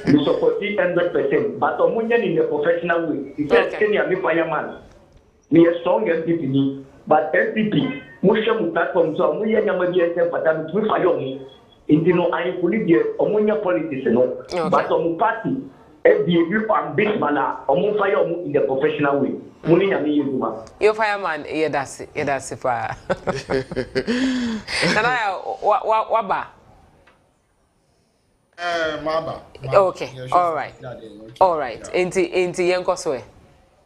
You support it 100%, but Omunian in the professional way. He says, Kenya, me fireman. Me a strong MPP, but MPP. Musha platform so amuya nyamadia se patam tu fayo ni intino ayi kulibie omunya politics no but omu party e bi am big mana omu fayo omu in the professional way muni nyame yezuma yo fireman ye dasi fa nana waba maba okay all right enti yenko so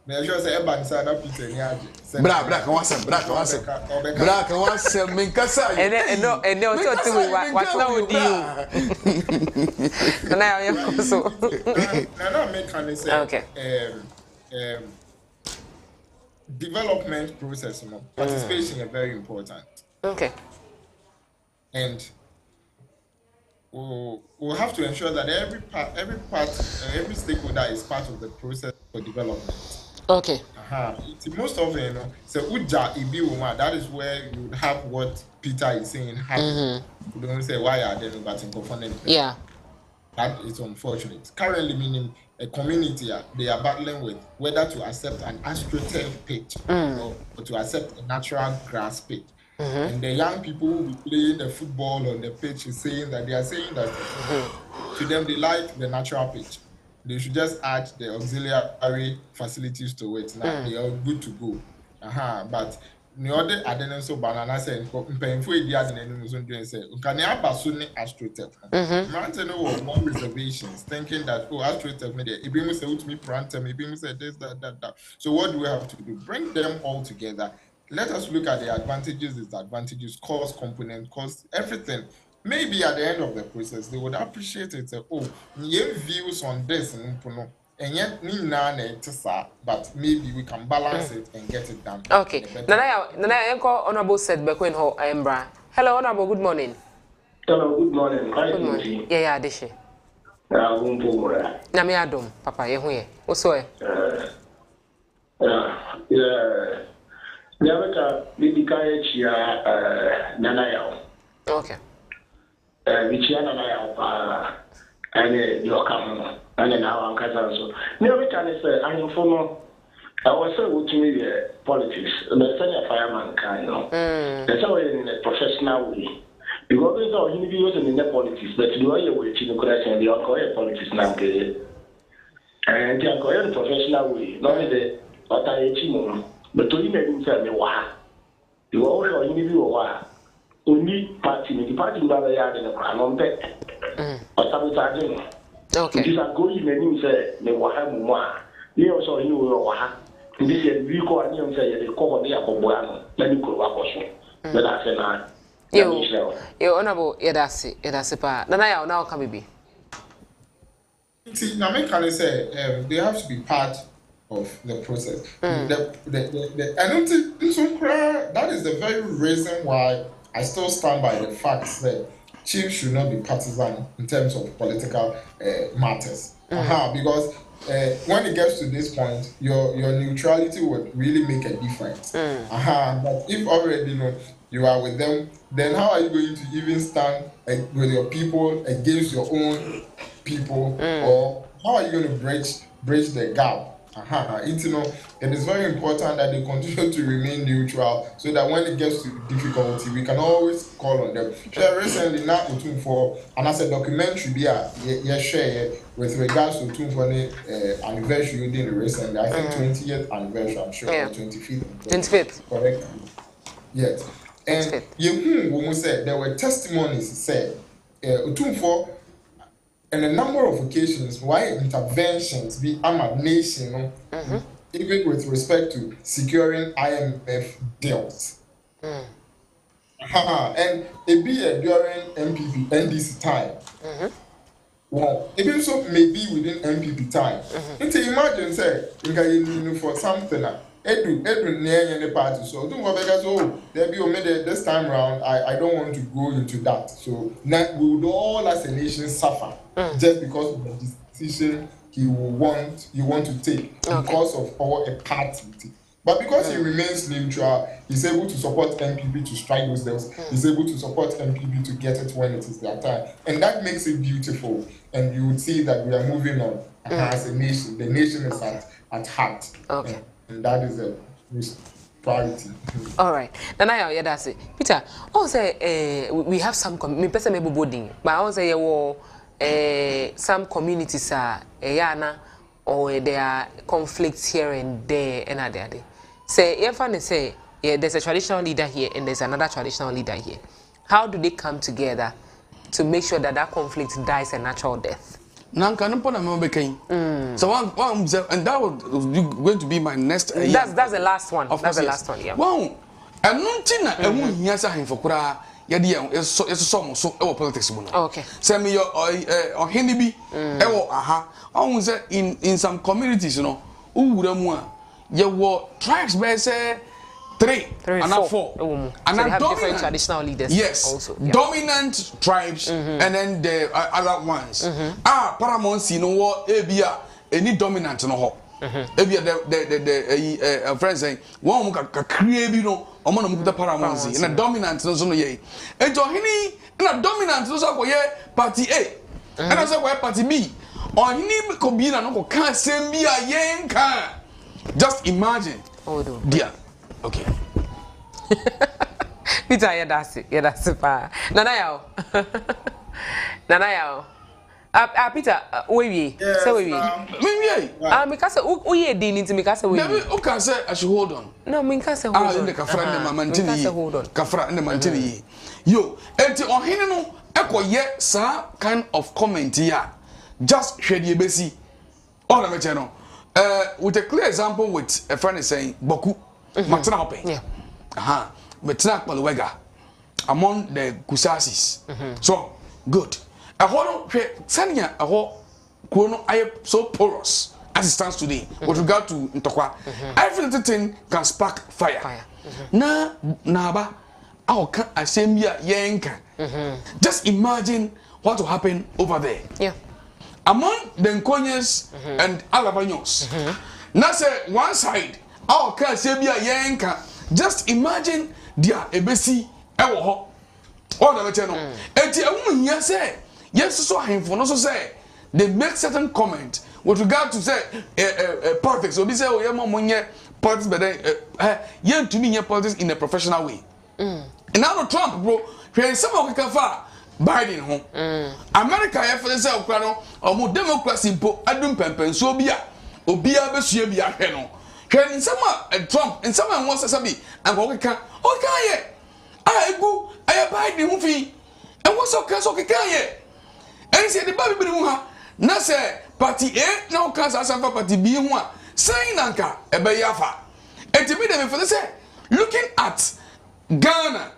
me sure say eba nsa na Peter ni age bra can once min kasa and no so what now with you and I am so no me can say okay development process participation is very important okay and we'll have to ensure that every stakeholder is part of the process for development. Okay. Most of it, so Uja Ibiuma, that is where you would have what Peter is saying happen. You don't say why are they not in conformity. Yeah. That is unfortunate. Currently, meaning a community they are battling with whether to accept an astroturf pitch or to accept a natural grass pitch. And the young people who will be playing the football on the pitch is saying that to them they like the natural pitch. They should just add the auxiliary facilities to it. Now they are good to go. But the other addendum so banana say painful idea the animals doing say can abasuni astroturf. Man more reservations thinking that astroturf media Ibimu say with me prantem Ibimu say this that. So what do we have to do? Bring them all together. Let us look at the advantages, disadvantages, cost, component, cost, everything. Maybe at the end of the process, they would appreciate it. Say, your views on this, and yet, but maybe we can balance it and get it done. Okay. Nana, Honorable said, Embra. Hello, Honorable, good morning. Hello, good morning. Good morning. Yeah, Dishi. Nami Adam, Papa, you also. Yeah. Never Bibica, Nana. Okay. Vichiana Naya, and your camera, and now I'm Kazanso. Never can say, I'm informal. I was so good to me politics, the senior fireman kind, That's how in a professional way. Because there's no individuals in the politics, but you are with Chinocracy and the Uncoy politics now. And the Uncoy professional way, not the Otayachimo, but to him and tell me why. You also individual. Only party, the party never had in a crime on that. Or sabotaging. Okay. It is a good name, say, the Wahamua. You also knew Waha. This is Vico and you say, the Comodia Cobuano, let me go up also. But I said, Yo, honorable Yedasi pa. Nana ya now come be. See, now can say they have to be part of the process. I don't think that is the very reason why I still stand by the fact that chiefs should not be partisan in terms of political matters. Because when it gets to this point, your neutrality would really make a difference. But if already you are with them, then how are you going to even stand with your people against your own people, or how are you going to bridge the gap? It is very important that they continue to remain neutral, so that when it gets to difficulty, we can always call on them. Recently, now for and as a documentary, share with regards to for anniversary within recently, I think 20th anniversary, I'm sure, 25th. 25th. Correct. Yes. And you said there were testimonies said for and a number of occasions why interventions be nation, even with respect to securing IMF deals. And it be during MPP NDC time. Well, even so maybe within MPP time. Imagine say you for something like Edwin near any party. So don't go because there be this time around. I don't want to go into that. So now we would all as a nation suffer just because of the decision you want to take because of our party. But because he remains neutral, he's able to support MPP to strike those deals. He's able to support MPP to get it when it is their time, and that makes it beautiful. And you would see that we are moving on as a nation. The nation is at heart. Okay. And that is a priority. All right. Nana, yeah, that's it. Peter, I say we have some person maybe boarding, but I say some communities are or there are conflicts here and there and other. Say if I say there's a traditional leader here and there's another traditional leader here, how do they come together to make sure that conflict dies a natural death? Nanka no pona me bekain. So one and that was going to be my next that's the last one. That's the last one, yeah. Wow. And nti na emu hia sa hen fokura ye de so so e politics mu no. Okay. Say me ohene bi e wo aha. On say in some communities uwura mu a ye wo tribes be say 3 and 4 and so they have different traditional leaders. Yes, also dominant tribes and then the other ones. Paramount see no what ebia any dominant no ho. Ebia the friends saying one ka create bi no omo no mukuta paramount see na dominant no so no ye. Ejo hini na dominant no so ko ye party A. And I say party B. Ohini ko bi na no ko kan sem bi a yenka. Just imagine. Dear. Okay. Peter, that's it. Nana yao. Peter, wait. Say wait. Me because we did into me because we. Okay, say I should hold on. No, me because hold on. The kafra and the mantini. Kafra and the mantini. Yo, enti ohene no ekoye sa kind of comment here. Just share the basi. All the channel. With a clear example with a friend is saying Boku. Matana hope. Yeah. Matana Palwega among the Kusasis. So good. A whole Sanya a whole Kuno I so porous as it stands today with regard to Ntokwa. Every little thing can spark fire. Na ba our Asembia Yanka. Just imagine what will happen over there. Yeah. Among the Nkonyes and Alabanyos. Now say one side. Our Asembia Yanka. Just imagine dia ebesi ewo ho. All the matter no. Enti awu nya say yes so hemfo no so say they make certain comment with regard to say politics. So be say o ye monye politics but then yen to me politics in a professional way. And now Trump bro, when some of ka Biden ho. America ye feel say okra no omo democracy po adum pempen so bia obia besua bia hwe no. When some Trump and someone wants to say and okay egu Biden hu fi and what's okay and say the baby bi ha na say party A na o say for party B hu a saying nanka ebe yafa enti me dem for say looking at Ghana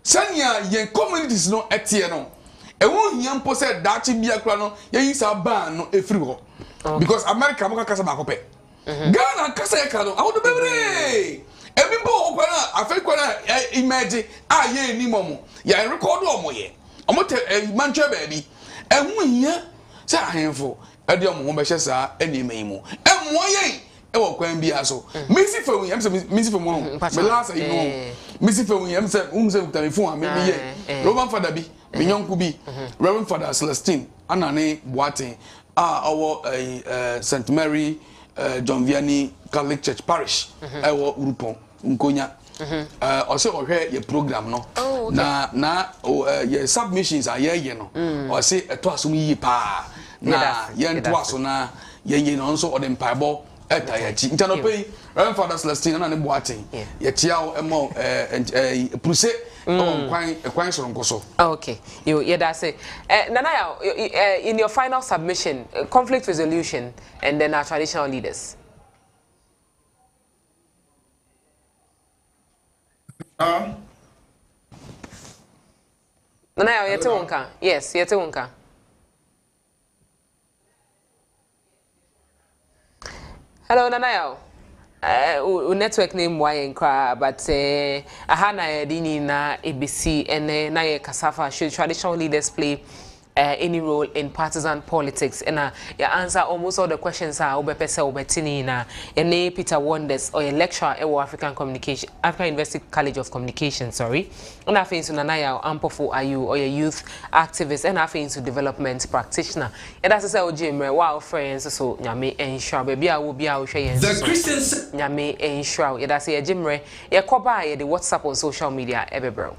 sanya yen communities no etie no e won hia mpo se dachi bia kra no yen sa ban no efiri ho because America mo kasa ba kope Ghana kasa ye ka no awodo bebre ebi bo okwana afekwana imagine ye ni momo ya record omo ye omo te manche baby ehun hia se ahenfo e de omo ho be hyesa eni maimu emmo ye e wo kwan bia so misi fa yam se misi fa mo me last you know misi fa yam se telephone me ye Roman father bi me nyonku bi Reverend Father Celestine anane Boatin our St Mary John Vianney Catholic Church Parish ewo Urupon Nkonya ose ohwe ye program no na ye submissions aye no ose eto asom yi pa na ye nto aso na ye no nso ode mpaibo etayachi ntanope Reverend Father Celestine na ne Boatin ye tiawo emo pruse kwan so nkoso. Okay, that's it. Nana, in your final submission, conflict resolution and then our traditional leaders. Nana, yete wonka. Yes, yete wonka. Hello, Nana. Network name why but ahana dini na ABC and na ye kasafa should traditional leaders play any role in partisan politics and your answer almost all the questions are obepese obetini na ene Peter Wonders or a lecturer at African University College of Communication and I think na ya ampofo are you or a youth activist and I think development practitioner and that's say ojimre wow friends so nyame ensure baby I will be out share the Christians nyame ensure that's say ojimre ye koba ye the WhatsApp on social media ebebro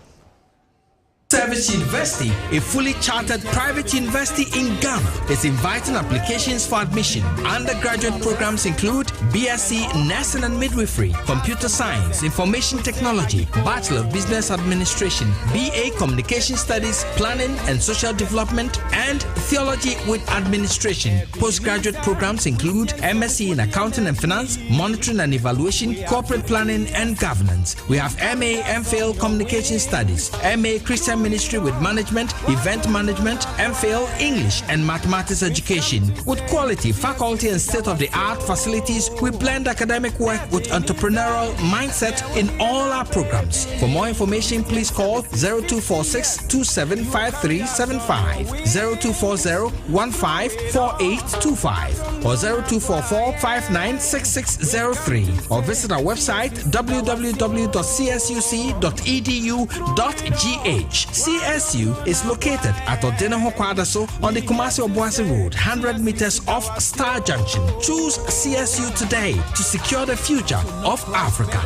Service University, a fully chartered private university in Ghana, is inviting applications for admission. Undergraduate programs include BSc Nursing and Midwifery, Computer Science, Information Technology, Bachelor of Business Administration, BA Communication Studies, Planning and Social Development, and Theology with Administration. Postgraduate programs include MSc in Accounting and Finance, Monitoring and Evaluation, Corporate Planning and Governance. We have MA MPhil Communication Studies, MA Christian Ministry with Management, Event Management, MPhil English and Mathematics Education. With quality, faculty and state-of-the-art facilities, we blend academic work with entrepreneurial mindset in all our programs. For more information, please call 0246 275375, 0240-154825 or 0244-596603 or visit our website www.csuc.edu.gh. CSU is located at Odenaho Kwadaso on the Kumasi Obuasi Road, 100 meters off Star Junction. Choose CSU today to secure the future of Africa.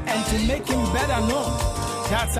And to make him better known. That's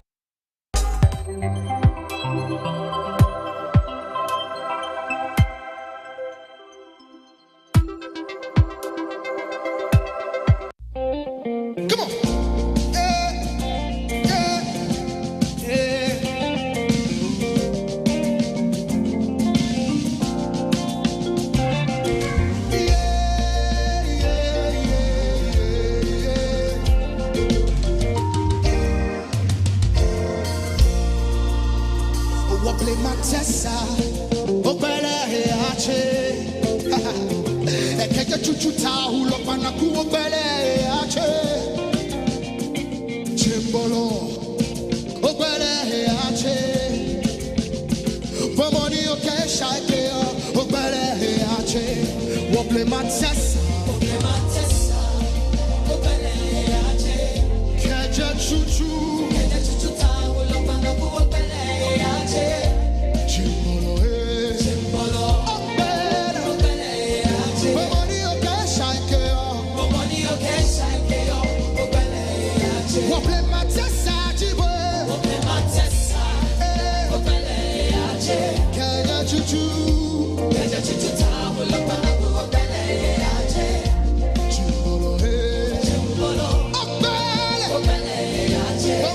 Yeah.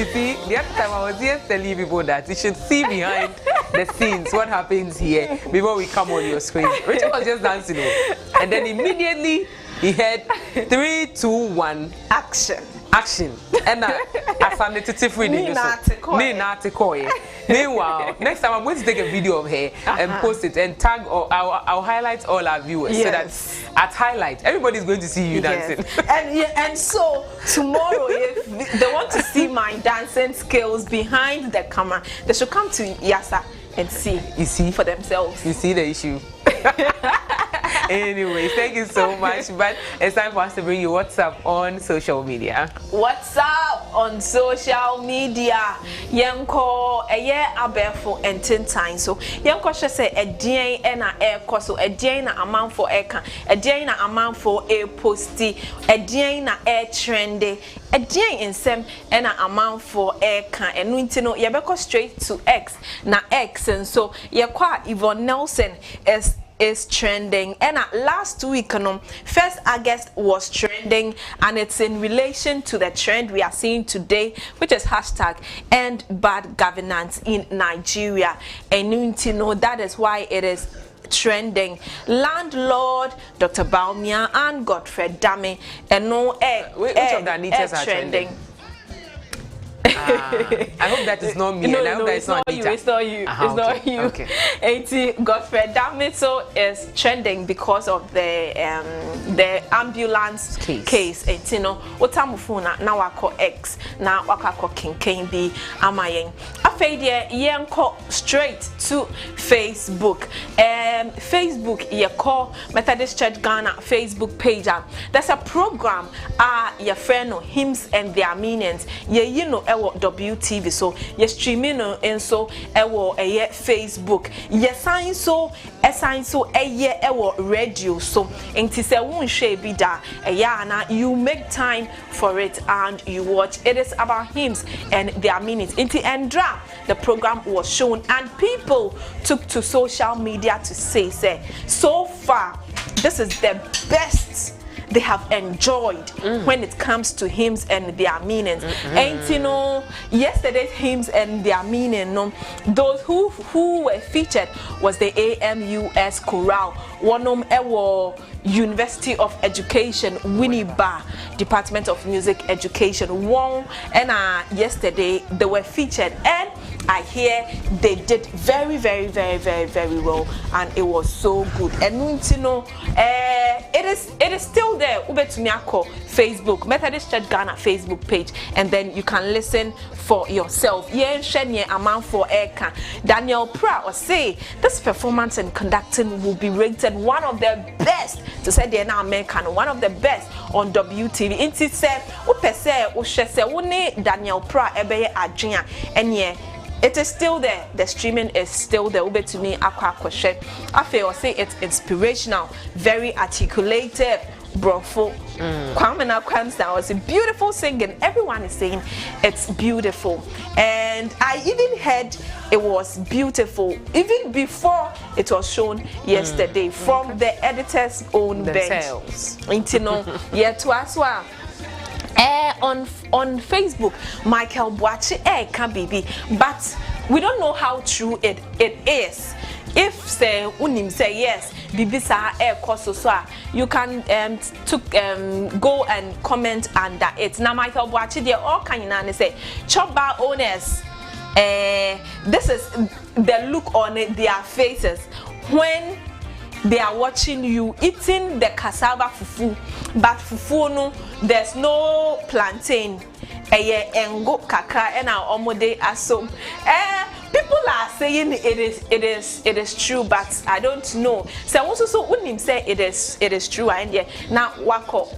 You see, the other time I was here telling people that you should see behind the scenes what happens here before we come on your screen. Rachel was just dancing, and then immediately he heard 3, 2, 1 action. And I found it to free. Meanwhile, next time I'm going to take a video of her and post it and tag, or I'll highlight all our viewers so that at highlight everybody's going to see you dancing. And so tomorrow, if they want to see my dancing skills behind the camera, they should come to Yasa and see. You see for themselves. You see the issue. Anyway, thank you so much. But it's time for us to bring you what's up on social media. What's up on social media? Yanko abefo entintine. So yanko say a day na air so a day na amount for air can a day na amount for a posty a day na air trendy a day in sem and a amount for air can and no yabeko straight to X na X and so yakwa Yvonne Nelson is trending, and last week 1st August was trending, and it's in relation to the trend we are seeing today, which is #end bad governance in Nigeria. And you know that is why it is trending. Landlord Dr. Bawumia and Godfrey Dame and which of the Anitas are trending? I hope that is not me. No, and I hope that it's not you. It's not you. It's not you. Okay. 80 Godfrey Dame is trending because of the ambulance case. 80 no. Otamufuna na wako X na wako kinken bi amayen. Afedia yenko straight to Facebook. Facebook yeko Methodist Church Ghana Facebook page. There's a program your friend no hymns and their meanings. You know WTV so you streaming and so Facebook sign so radio so inti se won share bi da na you make time for it and you watch. It is about hymns and their meanings. Inti Endra the program was shown and people took to social media to say so far this is the best they have enjoyed when it comes to hymns and their meanings. And you know, yesterday's hymns and their meaning, those who were featured was the AMUS chorale, one University of Education, Winneba, Department of Music Education, one and yesterday they were featured, and I hear they did very well, and it was so good. And you know, it is still there. Ubetumiako Facebook, Methodist Church Ghana Facebook page, and then you can listen for yourself. Yen Shenye amount for Eka. Daniel Pra or say this performance and conducting will be rated one of the best. To say they're now American, one of the best on WTV. Inti said, Upese, Ushese, Uni Daniel Pra Ebeye Adjina, and yeah. It is still there. The streaming is still there. Ube to me, I feel say it's inspirational, very articulated. Brofo, Kwame Nkrumah was a beautiful singing. Everyone is saying it's beautiful, and I even heard it was beautiful even before it was shown yesterday from the editor's own bench. You know, yeah, to us on Facebook, Michael Boachi can be, but we don't know how true it is. If say unim say yes, bibisa kososo, you can go and comment under it. Now Michael Boachi they all can say chop bar owners. This is the look on their faces when they are watching you eating the cassava fufu, but fufu no, there's no plantain. Engo kaka and our omode asom. People are saying it is true, but I don't know. So also so unim say it is true, and yeah now wako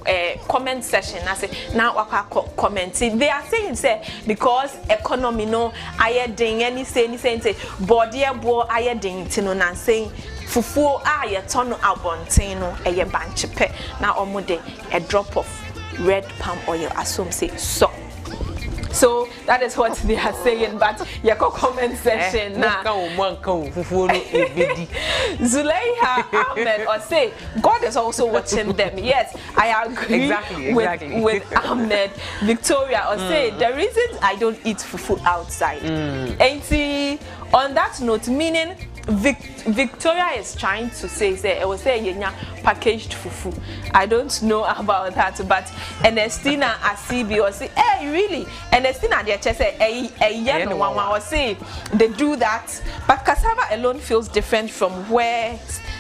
comment session. I say now wako commenting. They are saying say because economy no aye ding any say body bo aye ding tino nan saying fufu aye tono abontin no eye banchepe na omode a drop of red palm oil assume say so. So that is what they are saying. But yako comment section now. Zulaiha Ahmed or say God is also watching them. Yes, I agree with Ahmed. Victoria or say the reason I don't eat fufu outside. And on that note, meaning Victoria is trying to say I was saying packaged fufu. I don't know about that, but Ernestina Asibi or say, hey, really? Ernestina they just say or say they do that, but cassava alone feels different from where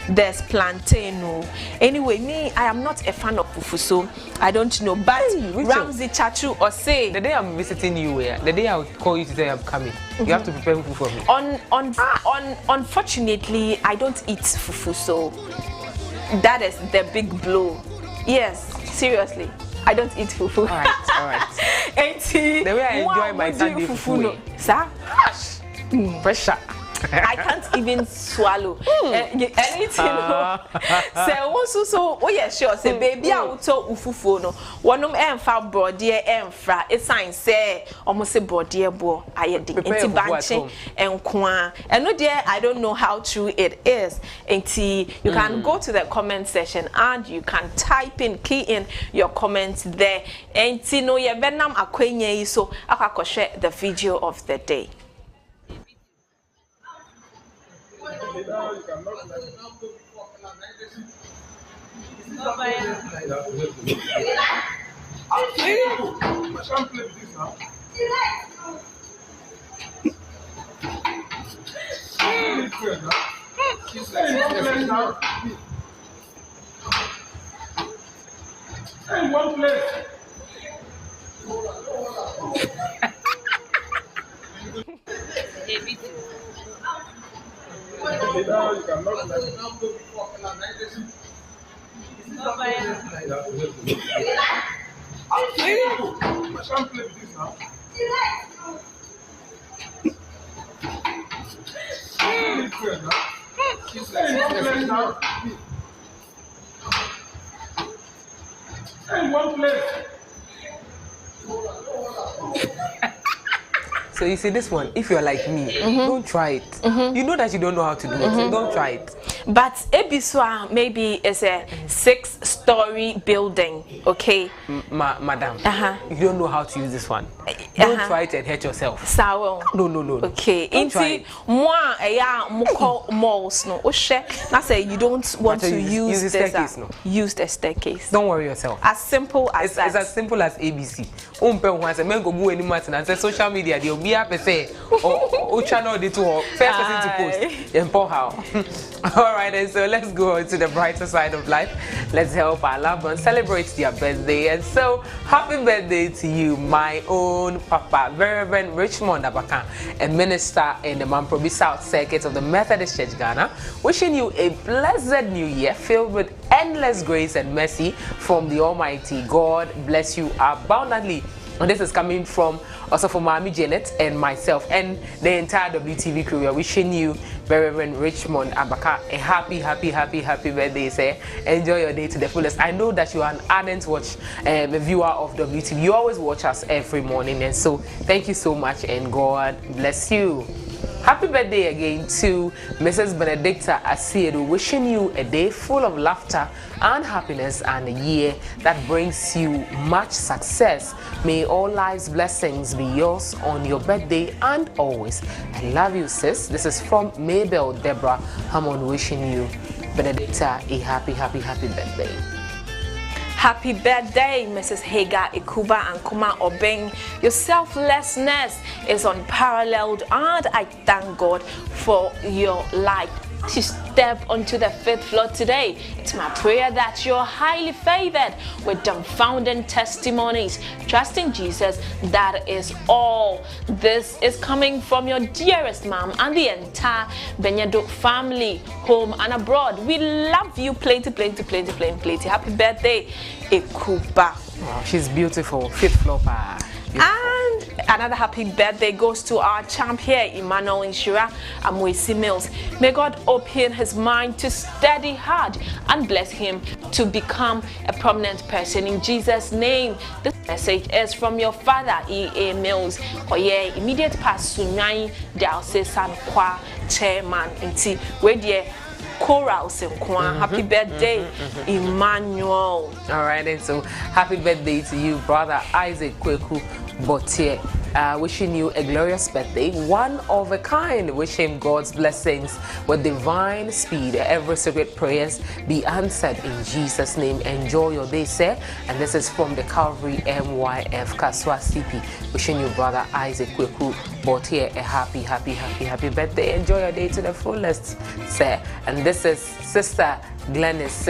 there's plantain. Anyway, me, I am not a fan of fufu, so I don't know. But Ramsey Chachu or say the day I'm visiting you, the day I'll call you to say I'm coming, you have to prepare fufu for me. Unfortunately, I don't eat fufu, so that is the big blow. Yes, seriously, I don't eat fufu. All right. The way I enjoy my Sunday fufu, sir, pressure. I can't even swallow anything. Say also so oh yeah sure say baby auto ufufu no wonom emfa brode emfra e sign say almost say brode bo ayedi enti banche enkoa eno there I don't know how true it is. Enti you can go to the comment section and you can type in key in your comments there. Enti no ye benam akwenye yi so akakoshe the video of the day. So you see this one, if you're like me, don't try it. You know that you don't know how to do it, so don't try it. But Ebiswa maybe is a 6-story building, okay? Madam, you don't know how to use this one. Don't try it and hurt yourself. Sawa. No. Okay. Inti moi eya moko malls no. Now say you don't want to use the staircase. Use the staircase. Don't worry yourself. As simple as that. It's as simple as ABC. Social media they'll be happy say or channel the two first person to post. Alright, and so let's go on to the brighter side of life. Let's help our loved ones celebrate their birthday. And so happy birthday to you, my own Papa, Reverend Richmond Abaka, a minister in the Mamprobi South Circuit of the Methodist Church Ghana. Wishing you a blessed new year filled with endless grace and mercy from the Almighty. God bless you abundantly. And this is coming from also from Mami Janet and myself and the entire WTV crew. We are wishing you, Reverend Richmond Abaka, a happy birthday. Say, enjoy your day to the fullest. I know that you are an ardent viewer of WTV. You always watch us every morning, and so thank you so much, and God bless you. Happy birthday again to Mrs. Benedicta Asiedu, wishing you a day full of laughter and happiness and a year that brings you much success. May all life's blessings be yours on your birthday and always. I love you, sis. This is from Mabel Deborah Hammond, wishing you, Benedicta, a happy birthday. Happy birthday, Mrs. Hagar Ikuba and Kuma Obeng. Your selflessness is unparalleled, and I thank God for your life. To step onto the 5th floor today, it's my prayer that you're highly favored with dumbfounding testimonies. Trusting Jesus, that is all. This is coming from your dearest mom and the entire Benyado family, home and abroad. We love you. Plenty. Happy birthday, Ekuba. Wow, she's beautiful. 5th floor. And another happy birthday goes to our champ here, 𝗦𝗍𝗲𝗿𝗲. May God open his mind to study hard and bless him to become a prominent person in Jesus' name. This message is from your father, E.A. Mills, Oye, immediate past Sunai Diocesan Kwa chairman. Inti, where dear Choral Senkwa. Happy birthday, Emmanuel. All right, and so happy birthday to you, brother 𝗦𝗍𝗲𝗍𝗲. Wishing you a glorious birthday, one of a kind. Wish him God's blessings with divine speed. Every secret prayers be answered in Jesus' name. Enjoy your day, sir. And this is from the Calvary MYF Kaswa CP. Wishing you, brother 𝗦𝗍𝗲𝗍𝗲𝗍𝗲, a happy birthday. Enjoy your day to the fullest, sir. And this is Sister Glennis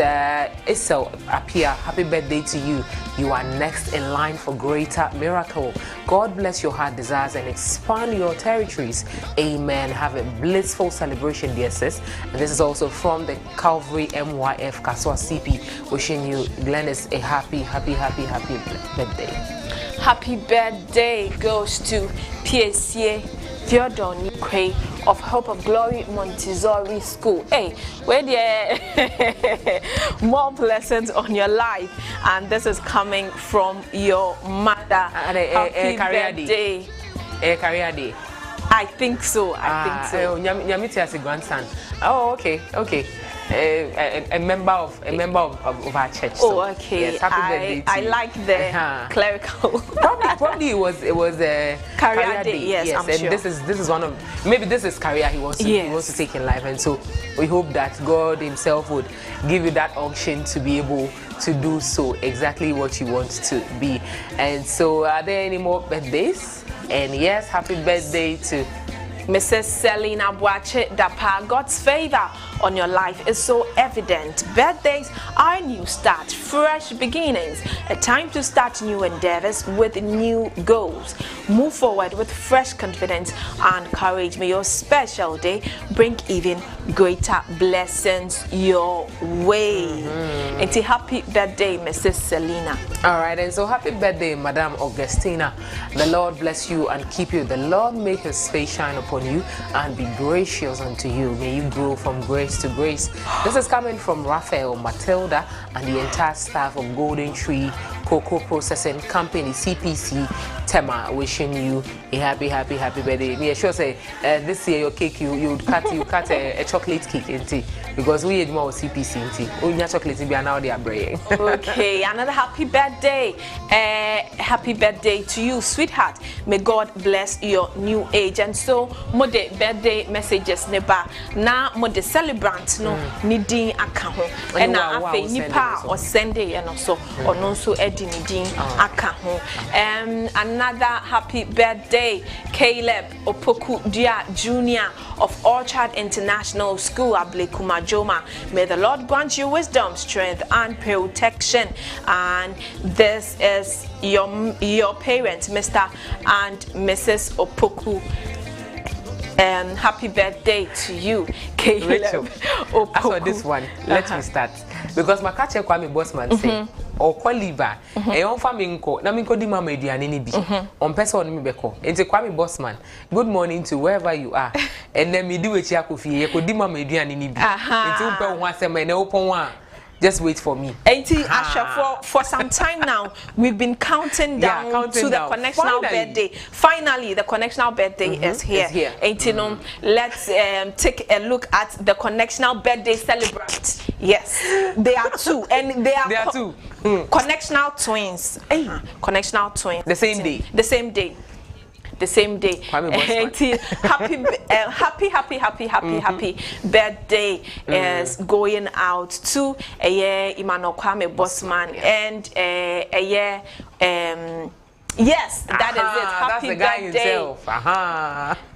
𝗟𝗜𝗍𝗘. Happy birthday to you. You are next in line for greater miracle. God bless your heart desires and expand your territories. Amen. Have a blissful celebration, dear sis. And this is also from the Calvary MYF Kaswa CP. Wishing you, Glennis, a happy birthday. Happy birthday goes to 𝗦𝗍𝗲𝗘 of Hope of Glory Montessori School. Hey, where there more blessings on your life, and this is coming from your mother. Happy birthday. Career day. I think so. I think so. Nyamiti as a grandson. Oh, okay. A member of our church. So, oh, okay. Yes, happy birthday to I you. like the clerical. Probably it was a career day. Yes, I'm and sure. this is one of, maybe this is career he wants to take in life, and so we hope that God himself would give you that unction to be able to do so exactly what you want to be. And so, are there any more birthdays? And yes, happy birthday to Mrs. Selina 𝗦𝗍𝗲𝗍𝗲. God's favor on your life is so evident. Birthdays are a new start, fresh beginnings, a time to start new endeavors with new goals. Move forward with fresh confidence and courage. May your special day bring even greater blessings your way. And happy birthday, Mrs. Selina. All right, and so happy birthday, Madam Augustina. The Lord bless you and keep you. The Lord make his face shine upon you and be gracious unto you. May you grow from grace to grace. This is coming from Raphael, Matilda, and the entire staff of Golden Tree Cocoa Processing Company, CPC Tema, wishing you a happy birthday. Me sure say this year your cake you cut a chocolate cake in tea, because we had more CPC in tea. Unya chocolate be now they are braying. Okay, another happy birthday. Happy birthday to you, sweetheart. May God bless your new age. And so mode birthday messages neba na mode celebrant no nidin akaho and na afe nipa or Sunday and also or non so edi nidin akaho. Another happy birthday, Caleb Opoku-Dia Jr. of Orchard International School, Ablekuma-Joma. May the Lord grant you wisdom, strength, and protection. And this is your parents, Mr. and Mrs. Opoku. Happy birthday to you, Caleb Opoku. As for this one, let me start. Because my catcher 𝗦𝗍𝗲𝗍𝗲 say, or qualiva, a young faminko, Naminko di mama dianini bi, on person on mibeko, and to 𝗦𝗍𝗲𝗍𝗲, good morning to wherever you are, and then me do a chiakufi, you could di mama dianini bi, and to once a man open one. Just wait for me. Asha, for some time now, we've been counting down to the connectional birthday. Finally, the connectional birthday is here. Let's take a look at the connectional birthday celebrants. Yes, they are two, and they are two. Connectional twins. Connectional twins. The same day. The same day. The same day. Happy birthday is going out to Emmanuel 𝗦𝗍𝗲𝗍𝗲 and yes, that is it. Happy that's the guy birthday. Himself.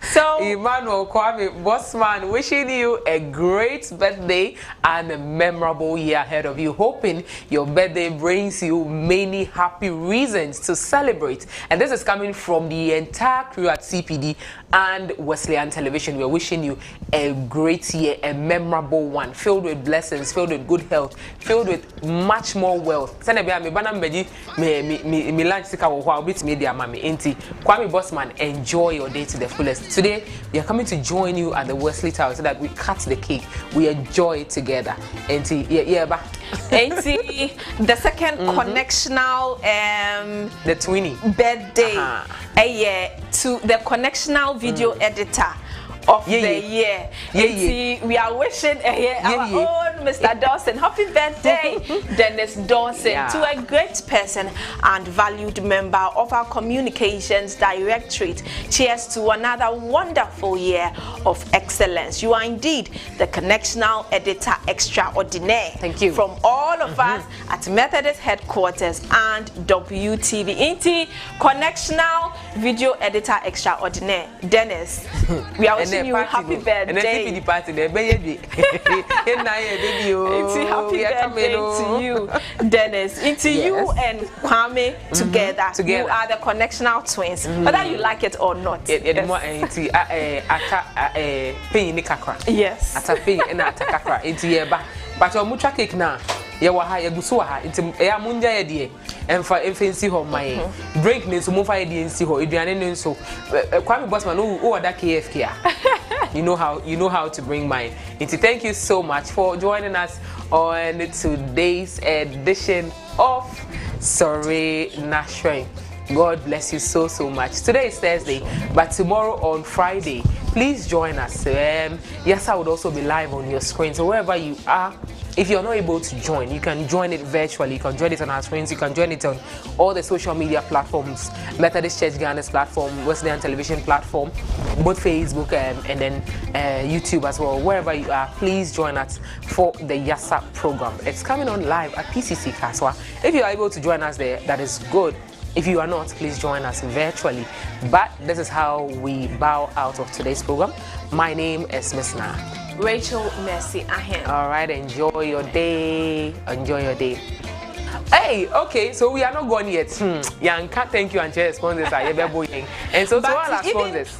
So Emmanuel 𝗦𝗍𝗲𝗍𝗲, wishing you a great birthday and a memorable year ahead of you. Hoping your birthday brings you many happy reasons to celebrate. And this is coming from the entire crew at CPD and Wesleyan Television. We are wishing you a great year, a memorable one, filled with blessings, filled with good health, filled with much more wealth. Me lunch media mami enti Kwame Bossman, enjoy your day to the fullest. Today we are coming to join you at the Wesley Tower so that we cut the cake, we enjoy it together. Enti enti the second connectional the twinny birthday to the connectional video editor of the year. We are wishing our own Mr. Dawson happy birthday, Dennis Dawson, to a great person and valued member of our communications directorate. Cheers to another wonderful year of excellence. You are indeed the connectional editor extraordinaire. Thank you. From all of us at Methodist headquarters and WTV. Inti connectional video editor extraordinaire, Dennis. We are wishing you happy birthday. And party there, baby. It's happy birthday to you, Dennis. It's you and Kwame together. You are the connectional twins, whether you like it or not. Yes. But your mucha cake now. Yawaha Yagusuha, it's a munja idea, and for infancy home my drink needs to move idea and see how Adrian so Kwame Bossman who that KFK. You know how to bring mine. Thank you so much for joining us on today's edition of 𝗟𝗜𝗍𝗘. God bless you so much. Today is Thursday, but tomorrow on Friday, please join us. Yes, I would also be live on your screen. So wherever you are, if you're not able to join, you can join it virtually. You can join it on our screens. You can join it on all the social media platforms, Methodist Church Ghana's platform, Wesleyan Television platform, both Facebook and then YouTube as well. Wherever you are, please join us for the Yasa program. It's coming on live at PCC Kaswa. If you are able to join us there, that is good. If you are not, please join us virtually. But this is how we bow out of today's program. My name is Miss Na. 𝗟𝗜𝗍𝗘. All right, enjoy your day. Enjoy your day. Hey, okay, so we are not gone yet. Yanka, thank you, and your sponsors are and so to all our sponsors.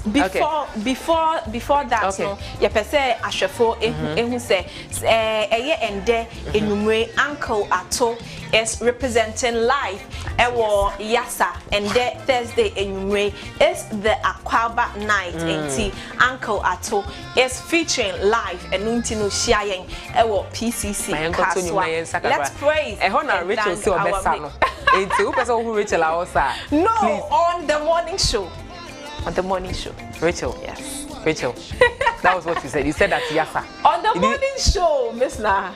Before that, no, you per se ashefo who say ende enumere Uncle Ato is representing live ewo Yasa, and Thursday enumere is the Aquaba night. And Uncle Ato is featuring live and Nuntino Shiayen ewo PCC Kaswa. Let's praise Rachel see your best son. It's who person who Rachel outside. No, please. On the morning show. On the morning show. Rachel. Yes. Rachel. That was what you said. You said that Yasa. On the morning show, Miss Na.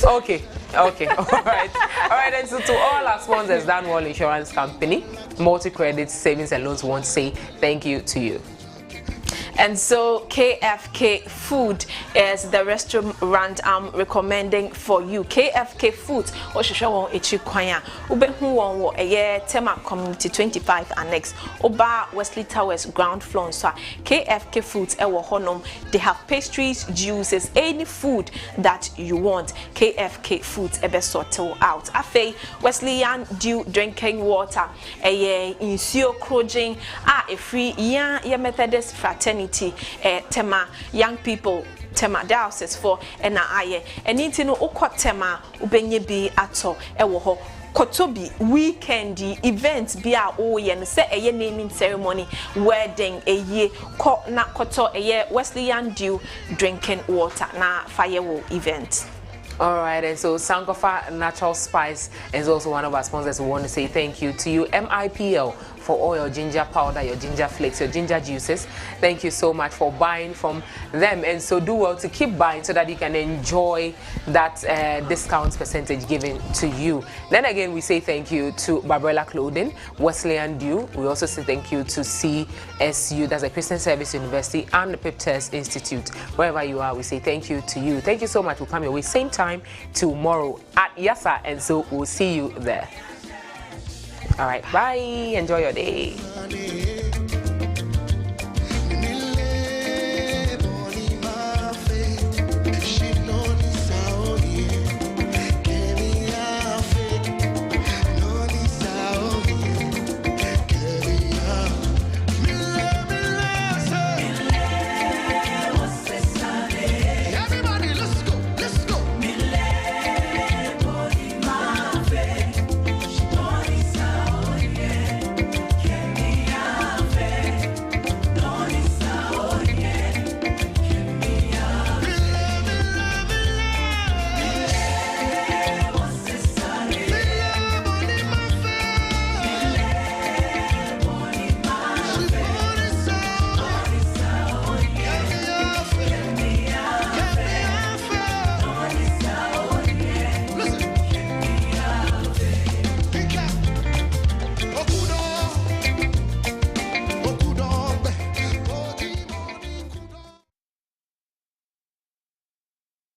Okay. All right. And so to all our sponsors, Danwall Insurance Company, Multi-Credit Savings and Loans, want to say thank you to you. And so KFK Food is the restaurant I'm recommending for you. KFK Food, Oshishawon Echikwanya, Ubehuon, a year Tema Community 25 Annex, Oba Wesley Towers ground floor. So KFK Foods, Ewa Honum, they have pastries, juices, any food that you want. KFK Foods, ebe sorted out. Afe Wesleyan Dew drinking water, a year in Sio Krojing, a free ya Methodist fraternity. Tema young people tema diocese for and aye and intino okwa tema ubenye bi ato ewo ho kotobi weekend events bi a oye no say eye naming ceremony wedding eye ko na koto eye Wesleyan Dew drinking water na firework event. All right, and so Sankofa Natural Spice is also one of our sponsors. We want to say thank you to you, MIPL, for all your ginger powder, your ginger flakes, your ginger juices. Thank you so much for buying from them, and so do well to keep buying so that you can enjoy that discount percentage given to you. Then again, we say thank you to Barbarella Clothing, Wesleyan Dew. We also say thank you to CSU, that's the Christian Service University, and the Piptest Institute. Wherever you are, we say thank you to you. Thank you so much. We'll come your way same time tomorrow at Yasa, and so we'll see you there. All right, bye. Enjoy your day.